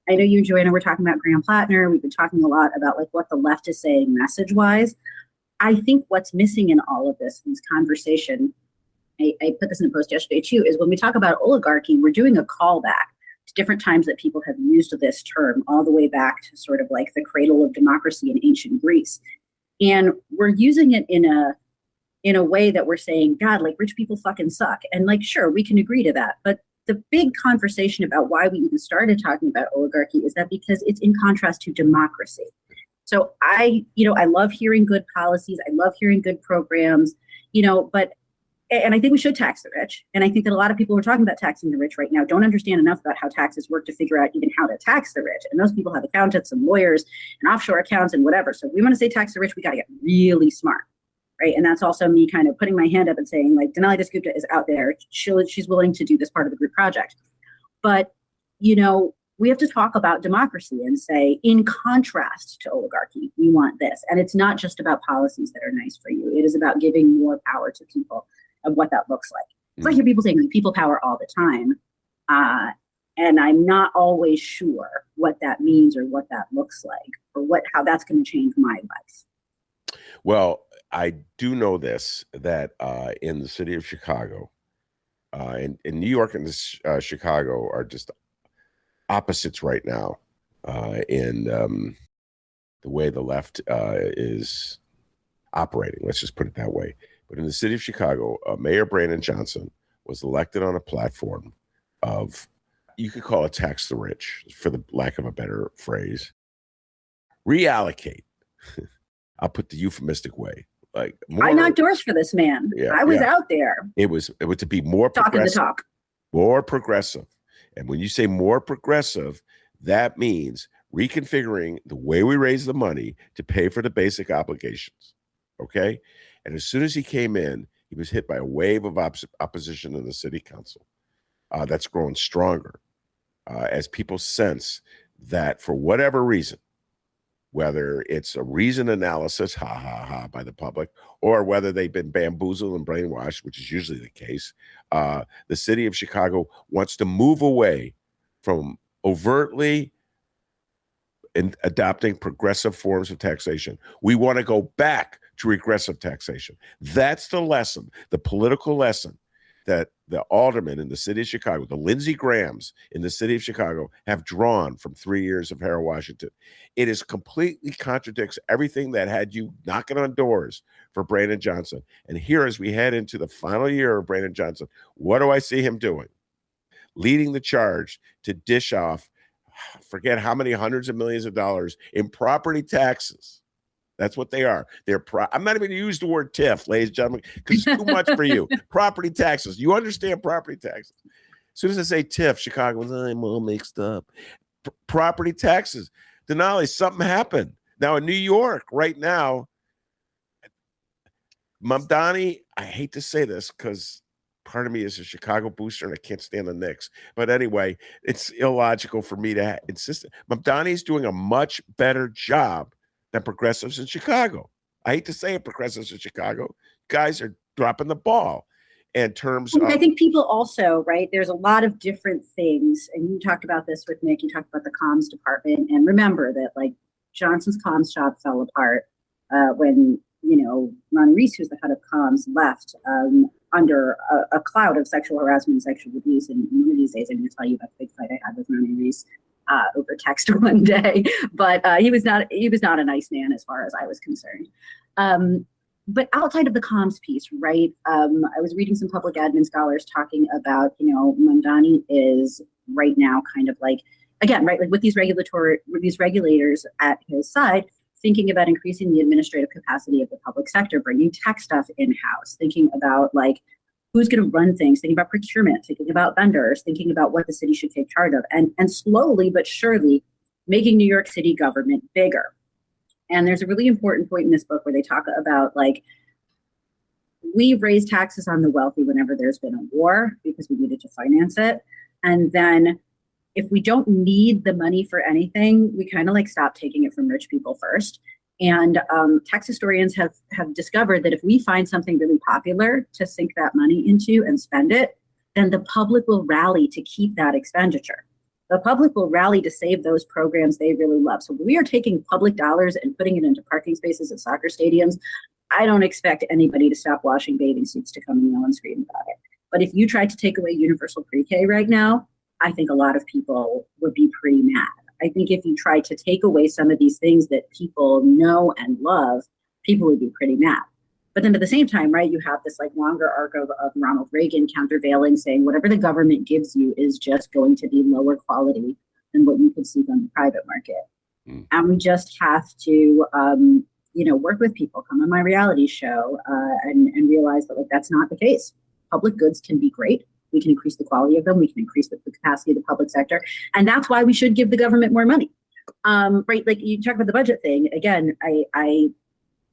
I know you and Joanna were talking about Graham Plattner. We've been talking a lot about like what the left is saying message-wise. I think what's missing in all of this conversation, I put this in a post yesterday too, is when we talk about oligarchy, we're doing a callback to different times that people have used this term, all the way back to sort of like the cradle of democracy in ancient Greece. And we're using it in a way that we're saying, God, like rich people fucking suck. And like, sure, we can agree to that. But the big conversation about why we even started talking about oligarchy is that because it's in contrast to democracy. So I love hearing good policies. I love hearing good programs, and I think we should tax the rich. And I think that a lot of people who are talking about taxing the rich right now don't understand enough about how taxes work to figure out even how to tax the rich. And those people have accountants and lawyers and offshore accounts and whatever. So if we want to say tax the rich, we got to get really smart. Right. And that's also me kind of putting my hand up and saying, like, Denali Dasgupta is out there. She's willing to do this part of the group project. But, we have to talk about democracy and say, in contrast to oligarchy, we want this. And it's not just about policies that are nice for you. It is about giving more power to people and what that looks like. Mm-hmm. I hear people saying people power all the time. And I'm not always sure what that means or what that looks like or how that's going to change my life. Well, I do know this, that in the city of Chicago, in New York and Chicago are just opposites right now in the way the left is operating. Let's just put it that way. But in the city of Chicago, Mayor Brandon Johnson was elected on a platform of, you could call it tax the rich, for the lack of a better phrase, reallocate. I'll put the euphemistic way. Like, I knocked doors for this man. Yeah, I was out there. It was to be more talking the talk, more progressive. And when you say more progressive, that means reconfiguring the way we raise the money to pay for the basic obligations. Okay. And as soon as he came in, he was hit by a wave of opposition in the city council. That's growing stronger as people sense that for whatever reason, whether it's a reason analysis, by the public, or whether they've been bamboozled and brainwashed, which is usually the case, the city of Chicago wants to move away from overtly adopting progressive forms of taxation. We want to go back to regressive taxation. That's the lesson, the political lesson that the aldermen in the city of Chicago, the Lindsey Grahams in the city of Chicago, have drawn from 3 years of Harold Washington. It is completely contradicts everything that had you knocking on doors for Brandon Johnson. And here, as we head into the final year of Brandon Johnson, what do I see him doing? Leading the charge to dish off, forget how many hundreds of millions of dollars in property taxes. That's what they are. I'm not even going to use the word TIF, ladies and gentlemen, because it's too much for you. Property taxes. You understand property taxes. As soon as I say TIF, Chicagoans, I'm all mixed up. Property taxes. Denali, something happened. Now in New York, right now, Mamdani, I hate to say this because part of me is a Chicago booster and I can't stand the Knicks. But anyway, it's illogical for me to insist. Mamdani's doing a much better job than progressives in Chicago. I hate to say it, progressives in Chicago. Guys are dropping the ball in terms of. I think people also, right, there's a lot of different things. And you talked about this with Nick, you talked about the comms department. And remember that like Johnson's comms job fell apart when, Ron Reese, who's the head of comms, left under a cloud of sexual harassment and sexual abuse. And one of these days, I'm going to tell you about the big fight I had with Ron Reese over text one day, but he was not a nice man as far as I was concerned. But outside of the comms piece, right? I was reading some public admin scholars talking about, Mamdani is right now kind of like, again, right, like with these regulators at his side, thinking about increasing the administrative capacity of the public sector, bringing tech stuff in-house, thinking about like who's going to run things, thinking about procurement, thinking about vendors, thinking about what the city should take charge of, and slowly but surely making New York City government bigger. And there's a really important point in this book where they talk about like, we raise taxes on the wealthy whenever there's been a war because we needed to finance it. And then if we don't need the money for anything, we kind of like stop taking it from rich people first. And tax historians have discovered that if we find something really popular to sink that money into and spend it, then the public will rally to keep that expenditure. The public will rally to save those programs they really love. So we are taking public dollars and putting it into parking spaces at soccer stadiums. I don't expect anybody to stop washing bathing suits to come and yell and scream about it. But if you tried to take away universal pre-K right now, I think a lot of people would be pretty mad. I think if you tried to take away some of these things that people know and love, people would be pretty mad. But then at the same time, right, you have this like longer arc of Ronald Reagan countervailing, saying whatever the government gives you is just going to be lower quality than what you could seek on the private market. And we just have to, work with people, come on my reality show and realize that like that's not the case. Public goods can be great. We can increase the quality of them. We can increase the capacity of the public sector. And that's why we should give the government more money. Right. Like you talk about the budget thing. Again,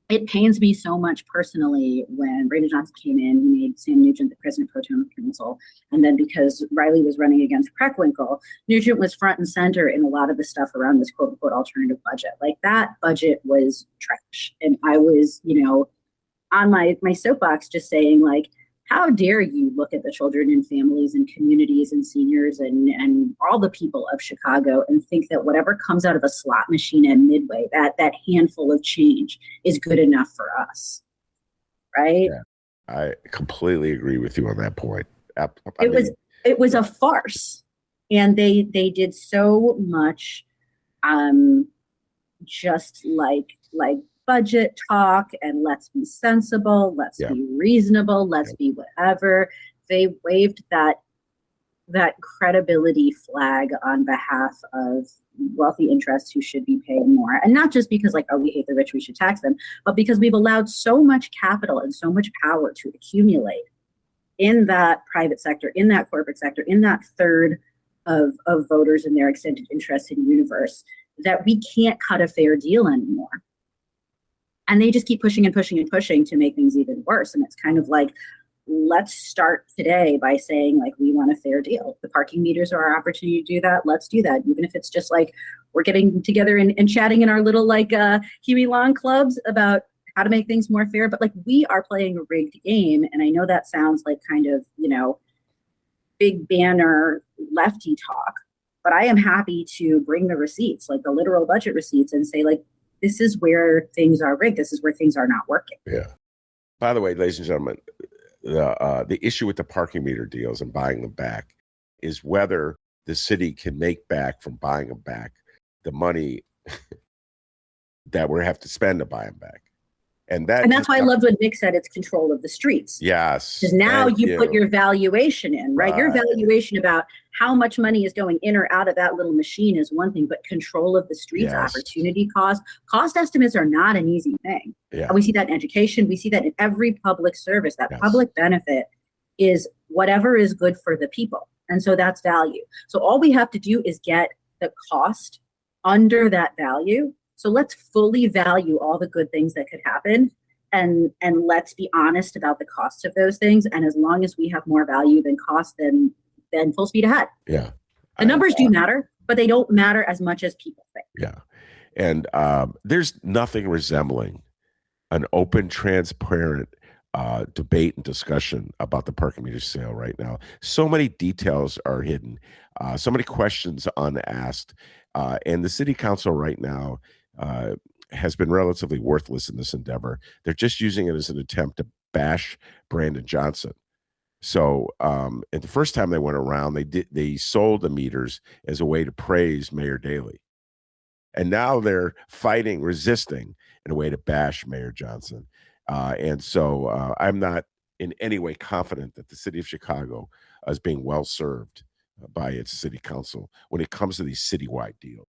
it pains me so much personally when Brandon Johnson came in, he made Sam Nugent the president pro tem of council. And then because Riley was running against Preckwinkle, Nugent was front and center in a lot of the stuff around this quote unquote alternative budget. Like that budget was trash. And I was, on my soapbox just saying like, how dare you look at the children and families and communities and seniors and all the people of Chicago and think that whatever comes out of a slot machine at Midway, that handful of change is good enough for us, right? Yeah, I completely agree with you on that point. It was a farce, and they did so much, just like budget talk and let's be sensible, let's be reasonable, let's be whatever. They waved that credibility flag on behalf of wealthy interests who should be paying more. And not just because like, oh, we hate the rich, we should tax them, but because we've allowed so much capital and so much power to accumulate in that private sector, in that corporate sector, in that third of voters and their extended interest in universe, that we can't cut a fair deal anymore. And they just keep pushing and pushing and pushing to make things even worse. And it's kind of like, let's start today by saying like, we want a fair deal. The parking meters are our opportunity to do that. Let's do that. Even if it's just like, we're getting together and chatting in our little like Huey Long clubs about how to make things more fair. But like, we are playing a rigged game. And I know that sounds like kind of, big banner lefty talk, but I am happy to bring the receipts, like the literal budget receipts, and say like, this is where things are rigged. This is where things are not working. Yeah. By the way, ladies and gentlemen, the issue with the parking meter deals and buying them back is whether the city can make back from buying them back the money that we have to spend to buy them back. And that's why I loved when Mick said it's control of the streets. Yes. Because now you put your valuation in, right? Your valuation about how much money is going in or out of that little machine is one thing, but control of the streets, opportunity cost estimates are not an easy thing. Yeah. And we see that in education. We see that in every public service. That public benefit is whatever is good for the people. And so that's value. So all we have to do is get the cost under that value. So let's fully value all the good things that could happen, and let's be honest about the costs of those things. And as long as we have more value than cost, then full speed ahead. Yeah. The numbers do matter, but they don't matter as much as people think. Yeah. And there's nothing resembling an open, transparent debate and discussion about the parking meter sale right now. So many details are hidden, so many questions unasked, and the city council right now has been relatively worthless in this endeavor. They're just using it as an attempt to bash Brandon Johnson. So, at the first time they went around, they sold the meters as a way to praise Mayor Daley, and now they're fighting, resisting in a way to bash Mayor Johnson. And so, I'm not in any way confident that the city of Chicago is being well served by its city council when it comes to these citywide deals.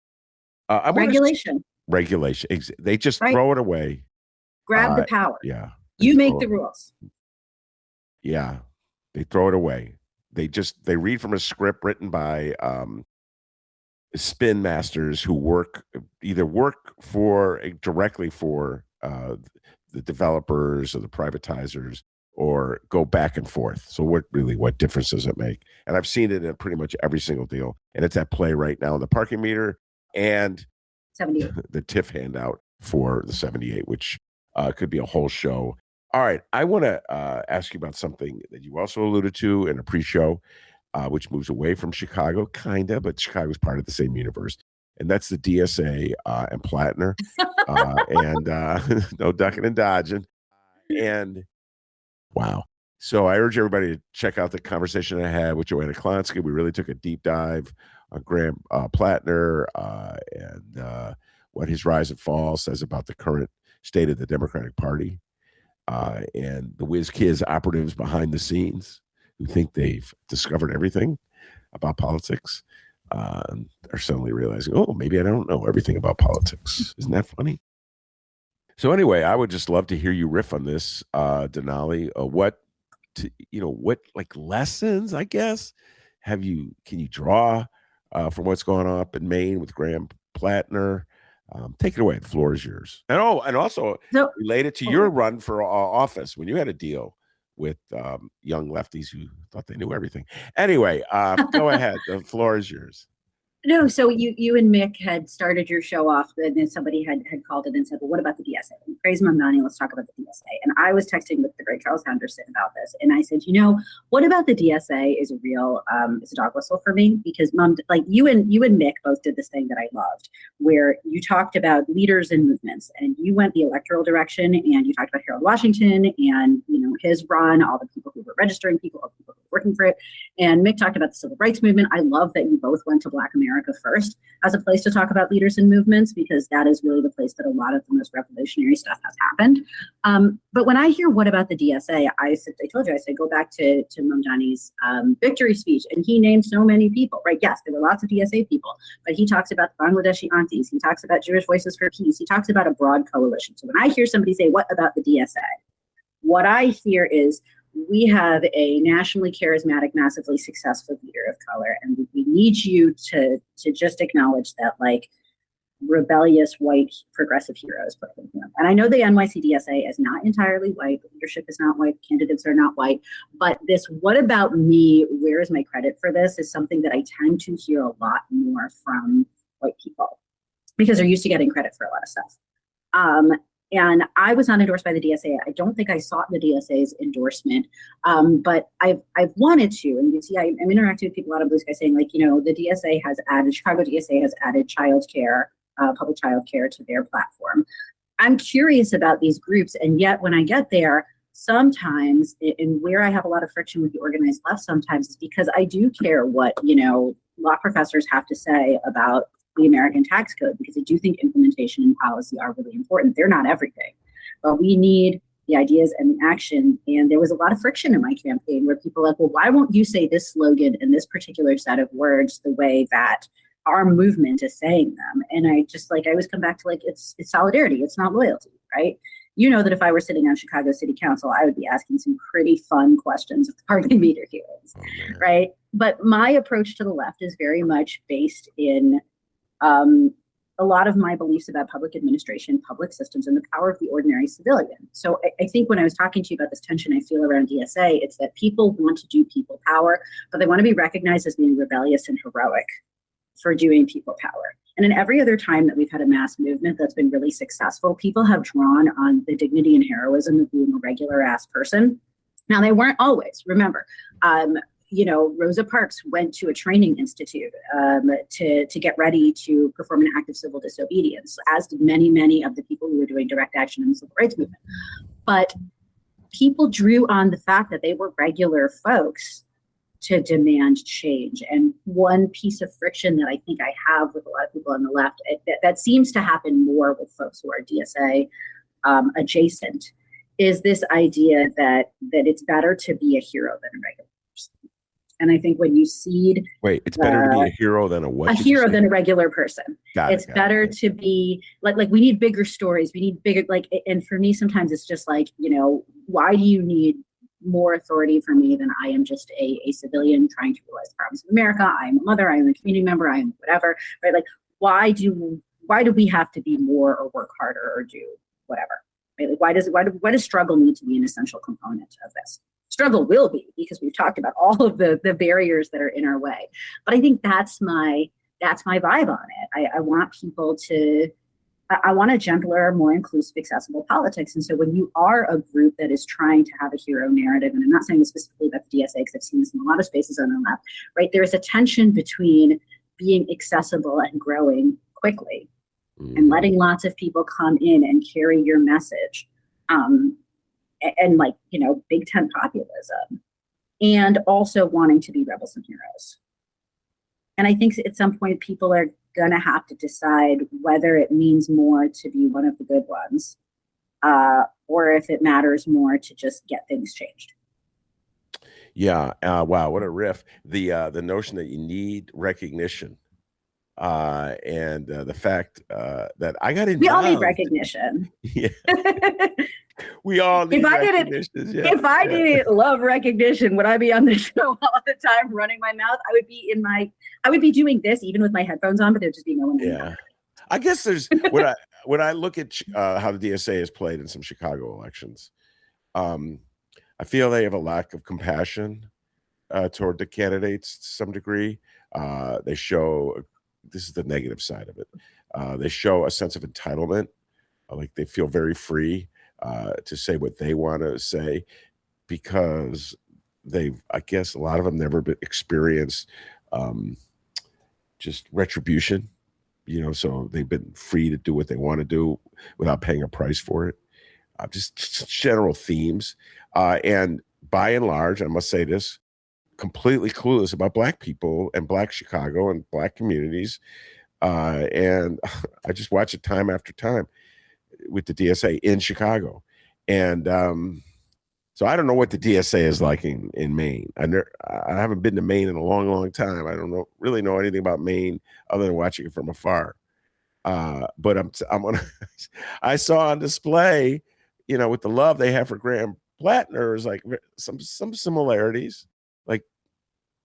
Regulation. They just throw it away. Grab the power. Yeah. You make the rules. Yeah. They throw it away. They read from a script written by spin masters who either work directly for the developers or the privatizers, or go back and forth. So what difference does it make? And I've seen it in pretty much every single deal. And it's at play right now in the parking meter and 78. The TIF handout for the 78, which could be a whole show. All right. I want to ask you about something that you also alluded to in a pre-show, which moves away from Chicago, kind of, but Chicago's part of the same universe. And that's the DSA and Plattner. And no ducking and dodging. And wow. So I urge everybody to check out the conversation I had with Joanna Klonsky. We really took a deep dive on Graham Plattner and what his rise and fall says about the current state of the Democratic Party, and the whiz kids operatives behind the scenes who think they've discovered everything about politics are suddenly realizing, oh, maybe I don't know everything about politics. Isn't that funny? So anyway, I would just love to hear you riff on this, Denali. What lessons, I guess, can you draw from what's going on up in Maine with Graham Plattner? Take it away. The floor is yours. And also related to your run for office when you had a deal with young lefties who thought they knew everything. Anyway, go ahead. The floor is yours. No, so you and Mick had started your show off, and then somebody had called it and said, well, what about the DSA? And praise Mamdani, let's talk about the DSA. And I was texting with the great Charles Henderson about this, and I said, what about the DSA is a real, it's a dog whistle for me, because you and Mick both did this thing that I loved, where you talked about leaders and movements, and you went the electoral direction, and you talked about Harold Washington and, his run, all the people who were registering people, all the people who were working for it. And Mick talked about the civil rights movement. I love that you both went to Black America first as a place to talk about leaders and movements, because that is really the place that a lot of the most revolutionary stuff has happened. But when I hear what about the DSA, I told you, I said, go back to Mamdani's victory speech, and he named so many people, right? Yes, there were lots of DSA people, but he talks about the Bangladeshi aunties. He talks about Jewish Voices for Peace. He talks about a broad coalition. So when I hear somebody say, what about the DSA? What I hear is, we have a nationally charismatic, massively successful leader of color, and we need you to just acknowledge that, rebellious white progressive heroes put in here. And I know the NYCDSA is not entirely white, the leadership is not white, candidates are not white, but this "what about me, where is my credit for this" is something that I tend to hear a lot more from white people, because they're used to getting credit for a lot of stuff. And I was not endorsed by the DSA. I don't think I sought the DSA's endorsement, but I've wanted to. And you see, I'm interacting with people out of Blue Sky saying, the DSA has added, Chicago DSA has added childcare, public childcare to their platform. I'm curious about these groups, and yet when I get there, sometimes, and where I have a lot of friction with the organized left sometimes, is because I do care what, law professors have to say about the American tax code, because I do think implementation and policy are really important. They're not everything, but we need the ideas and the action. And there was a lot of friction in my campaign where people were like, well, why won't you say this slogan and this particular set of words the way that our movement is saying them? And I always come back to it's solidarity. It's not loyalty, right? You know that if I were sitting on Chicago City Council, I would be asking some pretty fun questions at the parking meter hearings, right? But my approach to the left is very much based in a lot of my beliefs about public administration, public systems, and the power of the ordinary civilian. So I think when I was talking to you about this tension I feel around DSA, it's that people want to do people power, but they want to be recognized as being rebellious and heroic for doing people power. And in every other time that we've had a mass movement that's been really successful, people have drawn on the dignity and heroism of being a regular ass person. Now, they weren't always, remember, Rosa Parks went to a training institute to get ready to perform an act of civil disobedience, as did many, many of the people who were doing direct action in the civil rights movement. But people drew on the fact that they were regular folks to demand change. And one piece of friction that I think I have with a lot of people on the left, that seems to happen more with folks who are DSA adjacent, is this idea that it's better to be a hero than a regular person. And I think when you seed... Wait, it's better to be a hero than a what? A hero than a regular person. It's better to be... Like we need bigger stories. We need bigger... And for me, sometimes it's just why do you need more authority from me than I am just a civilian trying to realize the problems of America? I am a mother. I am a community member. I am whatever. Right? Why do we have to be more or work harder or do whatever? Right? Why does struggle need to be an essential component of this? Struggle will be, because we've talked about all of the barriers that are in our way. But I think that's my vibe on it. I want people to... I want a gentler, more inclusive, accessible politics. And so when you are a group that is trying to have a hero narrative, and I'm not saying this specifically about the DSA because I've seen this in a lot of spaces on the left, right? There is a tension between being accessible and growing quickly and letting lots of people come in and carry your message, and big tent populism, and also wanting to be rebels and heroes. And I think at some point people are going to have to decide whether it means more to be one of the good ones, or if it matters more to just get things changed. Yeah. Wow. What a riff. The notion that you need recognition, and the fact that I got involved. We all need recognition. Yeah. We all need recognition. If I didn't love recognition, would I be on the show all the time running my mouth? I would be doing this even with my headphones on, but there'd just be no one. Yeah. I guess there's when I look at how the DSA is played in some Chicago elections, I feel they have a lack of compassion toward the candidates to some degree. They show, this is the negative side of it, they show a sense of entitlement, like they feel very free to say what they want to say, because I guess a lot of them never experienced just retribution, so they've been free to do what they want to do without paying a price for it. Just general themes. And by and large, I must say this, completely clueless about Black people and Black Chicago and Black communities. And I just watch it time after time with the DSA in Chicago. And so I don't know what the DSA is like in Maine. I haven't been to Maine in a long, long time. I don't really know anything about Maine other than watching it from afar. But I saw on display, with the love they have for Graham Plattner, is like some similarities. Like,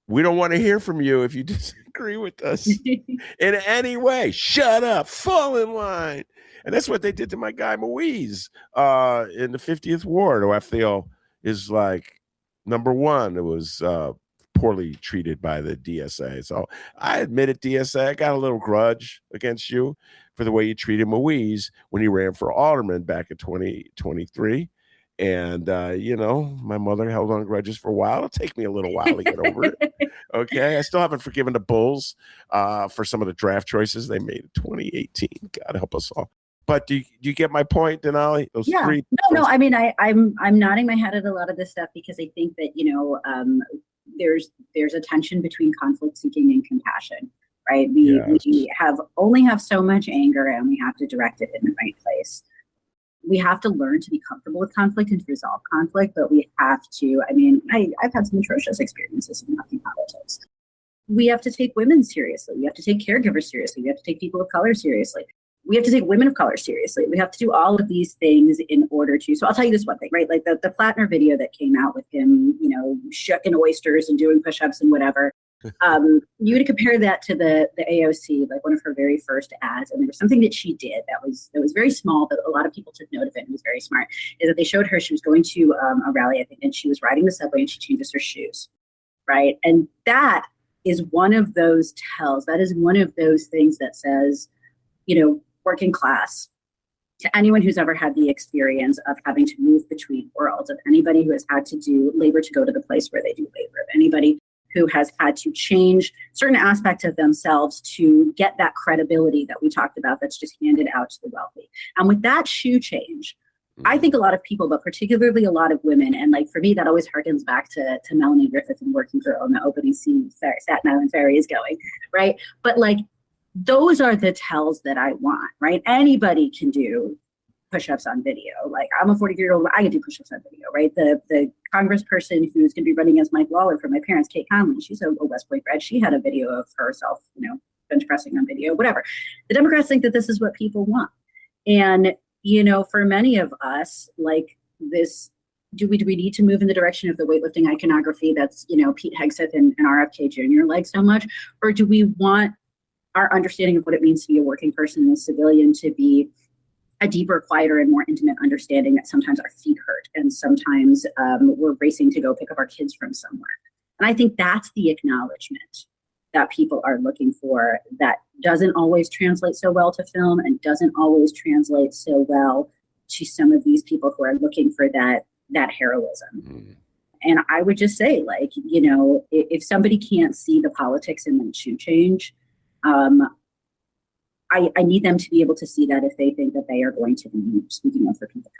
we don't want to hear from you if you disagree with us in any way. Shut up, fall in line. And that's what they did to my guy Moise in the 50th Ward, who I feel is like number one. It was poorly treated by the DSA. So I admit it, DSA, I got a little grudge against you for the way you treated Moise when he ran for alderman back in 2023. And, my mother held on grudges for a while. It'll take me a little while to get over it. Okay. I still haven't forgiven the Bulls for some of the draft choices they made in 2018. God help us all. But do you get my point, Denali? Those three. No. I mean, I'm nodding my head at a lot of this stuff because I think that there's a tension between conflict seeking and compassion, right? We only have so much anger, and we have to direct it in the right place. We have to learn to be comfortable with conflict and to resolve conflict, but we have to. I mean, I've had some atrocious experiences in politics. We have to take women seriously. We have to take caregivers seriously. We have to take people of color seriously. We have to take women of color seriously. We have to do all of these things in order to. So I'll tell you this one thing, right? Like the Plattner video that came out with him, shucking oysters and doing push-ups and whatever. You would compare that to the AOC, like one of her very first ads, and there was something that she did that was very small, but a lot of people took note of it and was very smart. Is that they showed her she was going to a rally, I think, and she was riding the subway and she changes her shoes, right? And that is one of those tells. That is one of those things that says, working class, to anyone who's ever had the experience of having to move between worlds, of anybody who has had to do labor to go to the place where they do labor, of anybody who has had to change certain aspects of themselves to get that credibility that we talked about that's just handed out to the wealthy. And with that shoe change, I think a lot of people, but particularly a lot of women, and like for me, that always harkens back to Melanie Griffith and Working Girl in the opening scene, Staten Island Ferry is going, right? But like, those are the tells that I want, right? Anybody can do push-ups on video. Like I'm a 40-year-old, I can do push-ups on video, right? The congressperson who's going to be running as Mike Lawler for my parents, Kate Conley, she's a West Point grad. She had a video of herself, bench pressing on video, whatever. The Democrats think that this is what people want. And, for many of us, like this, do we need to move in the direction of the weightlifting iconography that's, Pete Hegseth and RFK Jr. like so much? Or do we want our understanding of what it means to be a working person and a civilian to be a deeper, quieter, and more intimate understanding that sometimes our feet hurt and sometimes we're racing to go pick up our kids from somewhere? And I think that's the acknowledgement that people are looking for that doesn't always translate so well to film and doesn't always translate so well to some of these people who are looking for that heroism. And I would just say, like, if somebody can't see the politics in that shoe change, I need them to be able to see that if they think that they are going to be speaking up for people.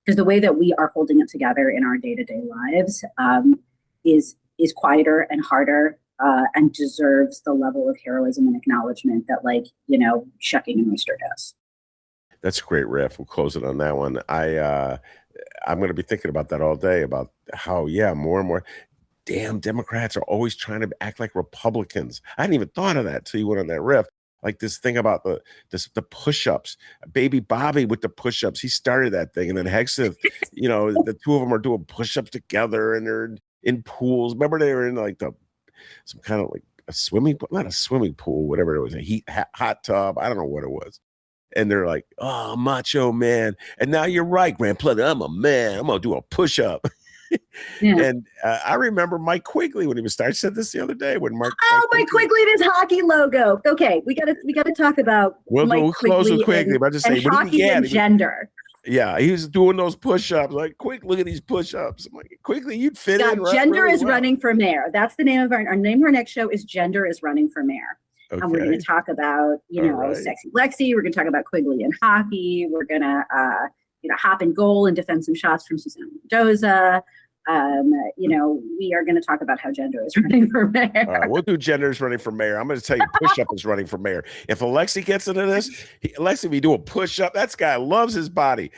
Because the way that we are holding it together in our day-to-day lives is quieter and harder and deserves the level of heroism and acknowledgement that, like, shucking an oyster does. That's a great riff. We'll close it on that one. I'm going to be thinking about that all day, about how, more and more damn Democrats are always trying to act like Republicans. I hadn't even thought of that till you went on that riff. Like this thing about the push-ups, baby Bobby with the push-ups. He started that thing. And then Hegseth, the two of them are doing push-ups together and they're in pools. Remember they were in like some kind of like a swimming pool, not a swimming pool, whatever it was, a hot tub. I don't know what it was. And they're like, oh, macho man. And now you're right, Grandpa. I'm a man. I'm going to do a push-up. Yeah. And I remember Mike Quigley when he was starting. I said this the other day when Mike Quigley, this hockey logo. Okay, we got to talk about. We'll close with Quigley. But I just say hockey and gender. Yeah, he was doing those push-ups. Like, quick, look at these push-ups. I'm like, Quigley, you'd fit in. Gender is running for mayor. That's the name of our name. Our next show is Gender is Running for Mayor. Okay. And we're going to talk about Sexy Lexi. We're going to talk about Quigley and hockey. We're going to hop in goal and defend some shots from Susanna Mendoza. We are going to talk about how gender is running for mayor. We'll do gender is running for mayor. I'm going to tell you, push-up is running for mayor. If Alexi gets into this, Alexi be doing push-up. That guy loves his body.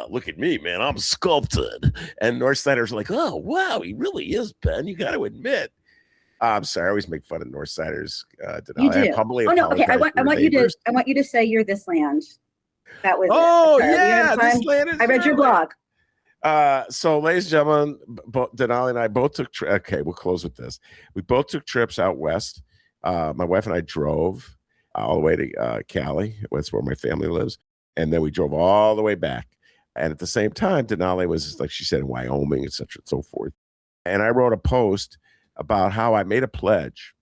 Look at me, man. I'm sculpted. And North Sider's like, oh, wow, he really is, Ben. You got to admit. I'm sorry. I always make fun of North Siders. You do. Okay. I want you to say you're this land. That was this land is. I read your blog. So, ladies and gentlemen, Denali and I both took. We'll close with this. We both took trips out west. My wife and I drove all the way to Cali. That's where my family lives, and then we drove all the way back. And at the same time, Denali was, like she said, in Wyoming, etc., and so forth. And I wrote a post about how I made a pledge.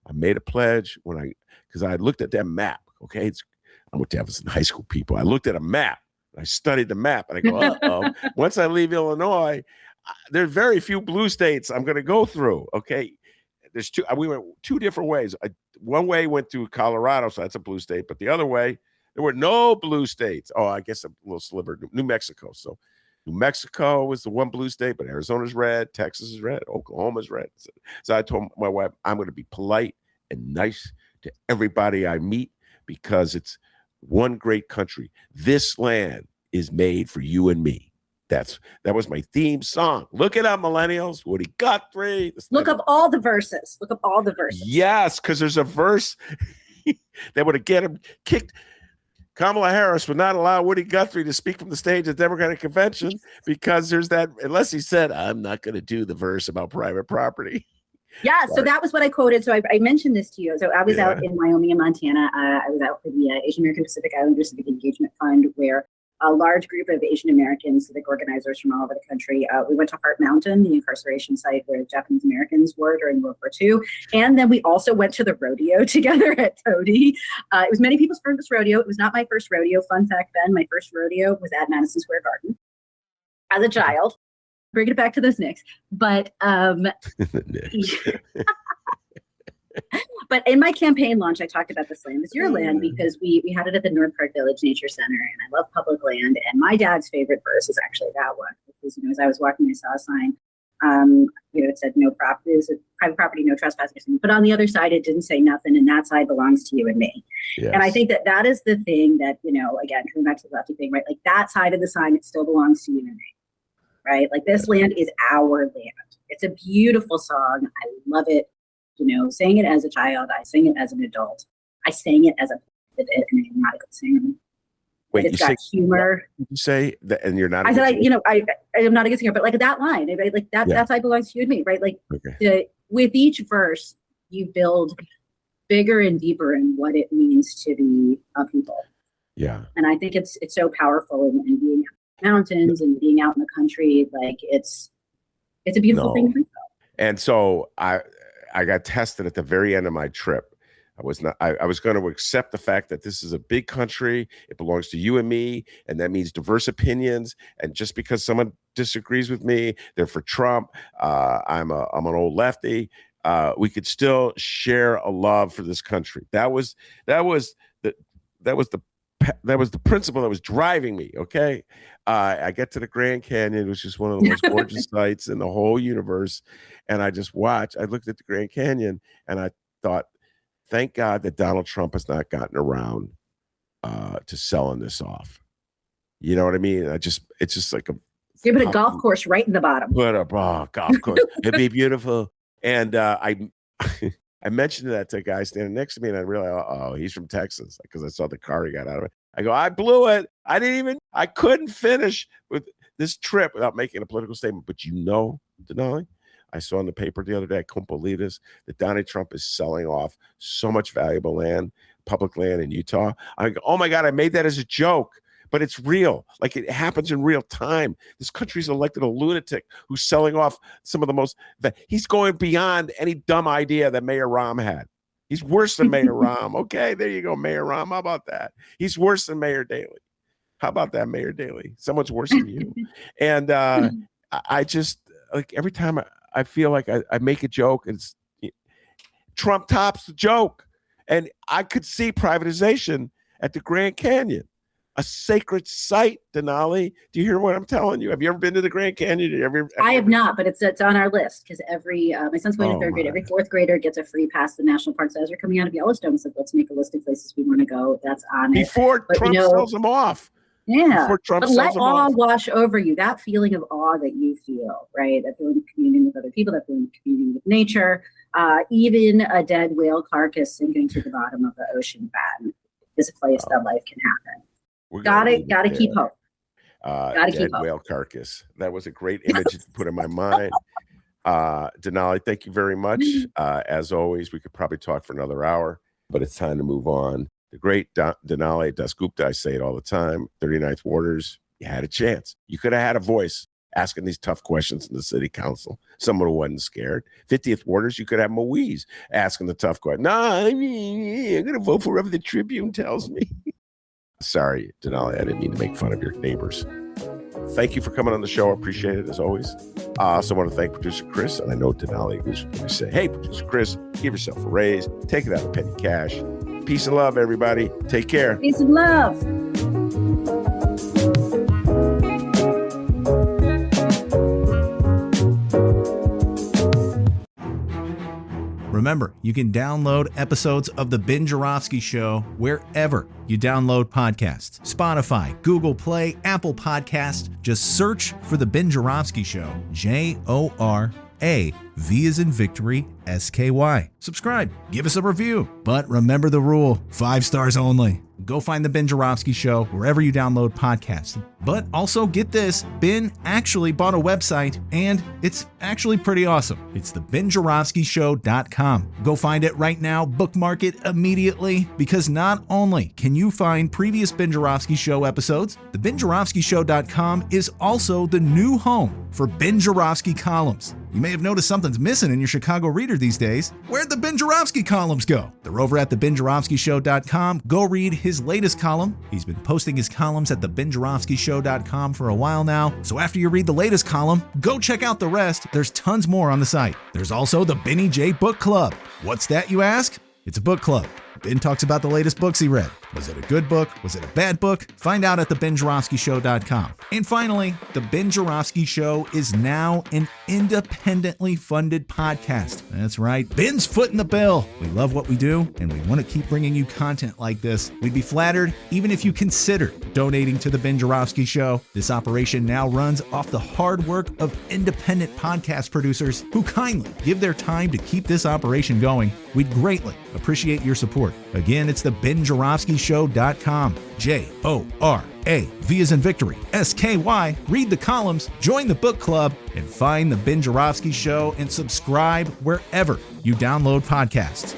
Because I looked at that map. Okay, I'm with Evanston high school people. I looked at a map. I studied the map and I go, uh-oh. Once I leave Illinois, there's very few blue states I'm going to go through. Okay. There's two. We went two different ways. One way went through Colorado, so that's a blue state. But the other way, There were no blue states. Oh, I guess a little sliver, New Mexico. So New Mexico was the one blue state, but Arizona's red, Texas is red, Oklahoma's red. So I told my wife, I'm going to be polite and nice to everybody I meet because it's one great country. This land is made for you and me. That was my theme song. Look it up, millennials. Woody Guthrie. Look up all the verses. Look up all the verses. Yes, because there's a verse that would have get him kicked. Kamala Harris would not allow Woody Guthrie to speak from the stage at the Democratic Convention because there's that, unless he said, I'm not going to do the verse about private property. Yeah, so that was what I quoted. So I mentioned this to you. So I was out in Wyoming and Montana. I was out for the Asian American Pacific Islander Civic Engagement Fund, where a large group of Asian American civic organizers from all over the country. We went to Heart Mountain, the incarceration site where Japanese Americans were during World War II. And then we also went to the rodeo together at Toady. It was many people's first rodeo. It was not my first rodeo. Fun fact, Ben, my first rodeo was at Madison Square Garden as a child. Bring it back to those Knicks. But But in my campaign launch, I talked about this land is your land because we had it at the North Park Village Nature Center, and I love public land. And my dad's favorite verse is actually that one because as I was walking, I saw a sign. It said no property, it was private property, no trespassing. But on the other side, it didn't say nothing, and that side belongs to you and me. Yes. And I think that is the thing that again, coming back to the lefty thing, right? Like that side of the sign, it still belongs to you and me, right? Like this land is our land. It's a beautiful song. I love it. Saying it as a child, I sing it as an adult. I sang it as a and I'm not a good singer. Wait, it's got humor. You say that, and you're not. I said, I am not a good singer, but like that line, right? Like that side belongs to you and me, right? Like with each verse, you build bigger and deeper in what it means to be a people. Yeah, and I think it's so powerful in being out in the mountains and being out in the country. Like it's a beautiful thing to do. And so I got tested at the very end of my trip. I was going to accept the fact that this is a big country. It belongs to you and me. And that means diverse opinions. And just because someone disagrees with me, they're for Trump. I'm an old lefty. We could still share a love for this country. That was the principle that was driving me. Okay. I get to the Grand Canyon, which is one of the most gorgeous sights in the whole universe. And I just watched. I looked at the Grand Canyon and I thought, thank God that Donald Trump has not gotten around to selling this off. You know what I mean? It's just like you put a golf course right in the bottom. Put a golf course. It'd be beautiful. And I mentioned that to a guy standing next to me, and I realized, he's from Texas because I saw the car he got out of it. I go, I blew it. I couldn't finish with this trip without making a political statement. But Denali, I saw in the paper the other day, I couldn't believe this, that Donald Trump is selling off so much valuable land, public land in Utah. I go, oh my God, I made that as a joke, but it's real. Like it happens in real time. This country's elected a lunatic who's selling off some of the most, he's going beyond any dumb idea that Mayor Rahm had. He's worse than Mayor Rahm. Okay, there you go, Mayor Rahm. How about that? He's worse than Mayor Daley. How about that, Mayor Daley? Someone's worse than you. And I just, like every time I feel like I make a joke and Trump tops the joke. And I could see privatization at the Grand Canyon, a sacred site, Denali. Do you hear what I'm telling you? Have you ever been to the Grand Canyon? I have not, but it's on our list because every my son's going to third grade. Every fourth grader gets a free pass to the national parks as they're coming out of Yellowstone. So let's make a list of places we want to go. That's on it. Before Trump sells them off. Yeah, but let awe wash over you. That feeling of awe that you feel, right? That feeling of communion with other people, that feeling of communion with nature, even a dead whale carcass sinking to the bottom of the ocean bed is a place that life can happen. Gotta keep hope. Gotta keep hope. Whale carcass. That was a great image to put in my mind. Denali, thank you very much. As always, we could probably talk for another hour, but it's time to move on. The great Denali Dasgupta, I say it all the time, 39th Warders, you had a chance. You could have had a voice asking these tough questions in the city council. Someone who wasn't scared. 50th Warders, you could have Moise asking the tough question. No, I'm going to vote for whatever the Tribune tells me. Sorry, Denali, I didn't mean to make fun of your neighbors. Thank you for coming on the show. I appreciate it, as always. I also want to thank producer Chris, and I know Denali was going to say, hey, producer Chris, give yourself a raise. Take it out of petty cash. Peace and love, everybody. Take care. Peace and love. Remember, you can download episodes of The Ben Joravsky Show wherever you download podcasts. Spotify, Google Play, Apple Podcasts. Just search for The Ben Joravsky Show. J-O-R-A, V as in victory, S-K-Y. Subscribe. Give us a review. But remember the rule, 5 stars only. Go find The Ben Joravsky Show wherever you download podcasts. But also get this, Ben actually bought a website, and it's actually pretty awesome. It's thebenjoravskyshow.com. Go find it right now, bookmark it immediately, because not only can you find previous Ben Joravsky Show episodes, thebenjoravskyshow.com is also the new home for Ben Joravsky columns. You may have noticed something's missing in your Chicago Reader these days. Where'd the Ben Joravsky columns go? They're over at thebenjoravskyshow.com. Go read his latest column. He's been posting his columns at thebenjoravskyshow.com for a while now. So after you read the latest column, go check out the rest. There's tons more on the site. There's also the Benny J Book Club. What's that, you ask? It's a book club. Ben talks about the latest books he read. Was it a good book? Was it a bad book? Find out at thebenjoravskyshow.com. And finally, The Ben Joravsky Show is now an independently funded podcast. That's right, Ben's footing the bill. We love what we do, and we want to keep bringing you content like this. We'd be flattered even if you consider donating to The Ben Joravsky Show. This operation now runs off the hard work of independent podcast producers who kindly give their time to keep this operation going. We'd greatly appreciate your support. Again, it's thebenjoravskyshow.com. J-O-R-A, V as in victory, S-K-Y. Read the columns, join the book club, and find The Ben Joravsky Show and subscribe wherever you download podcasts.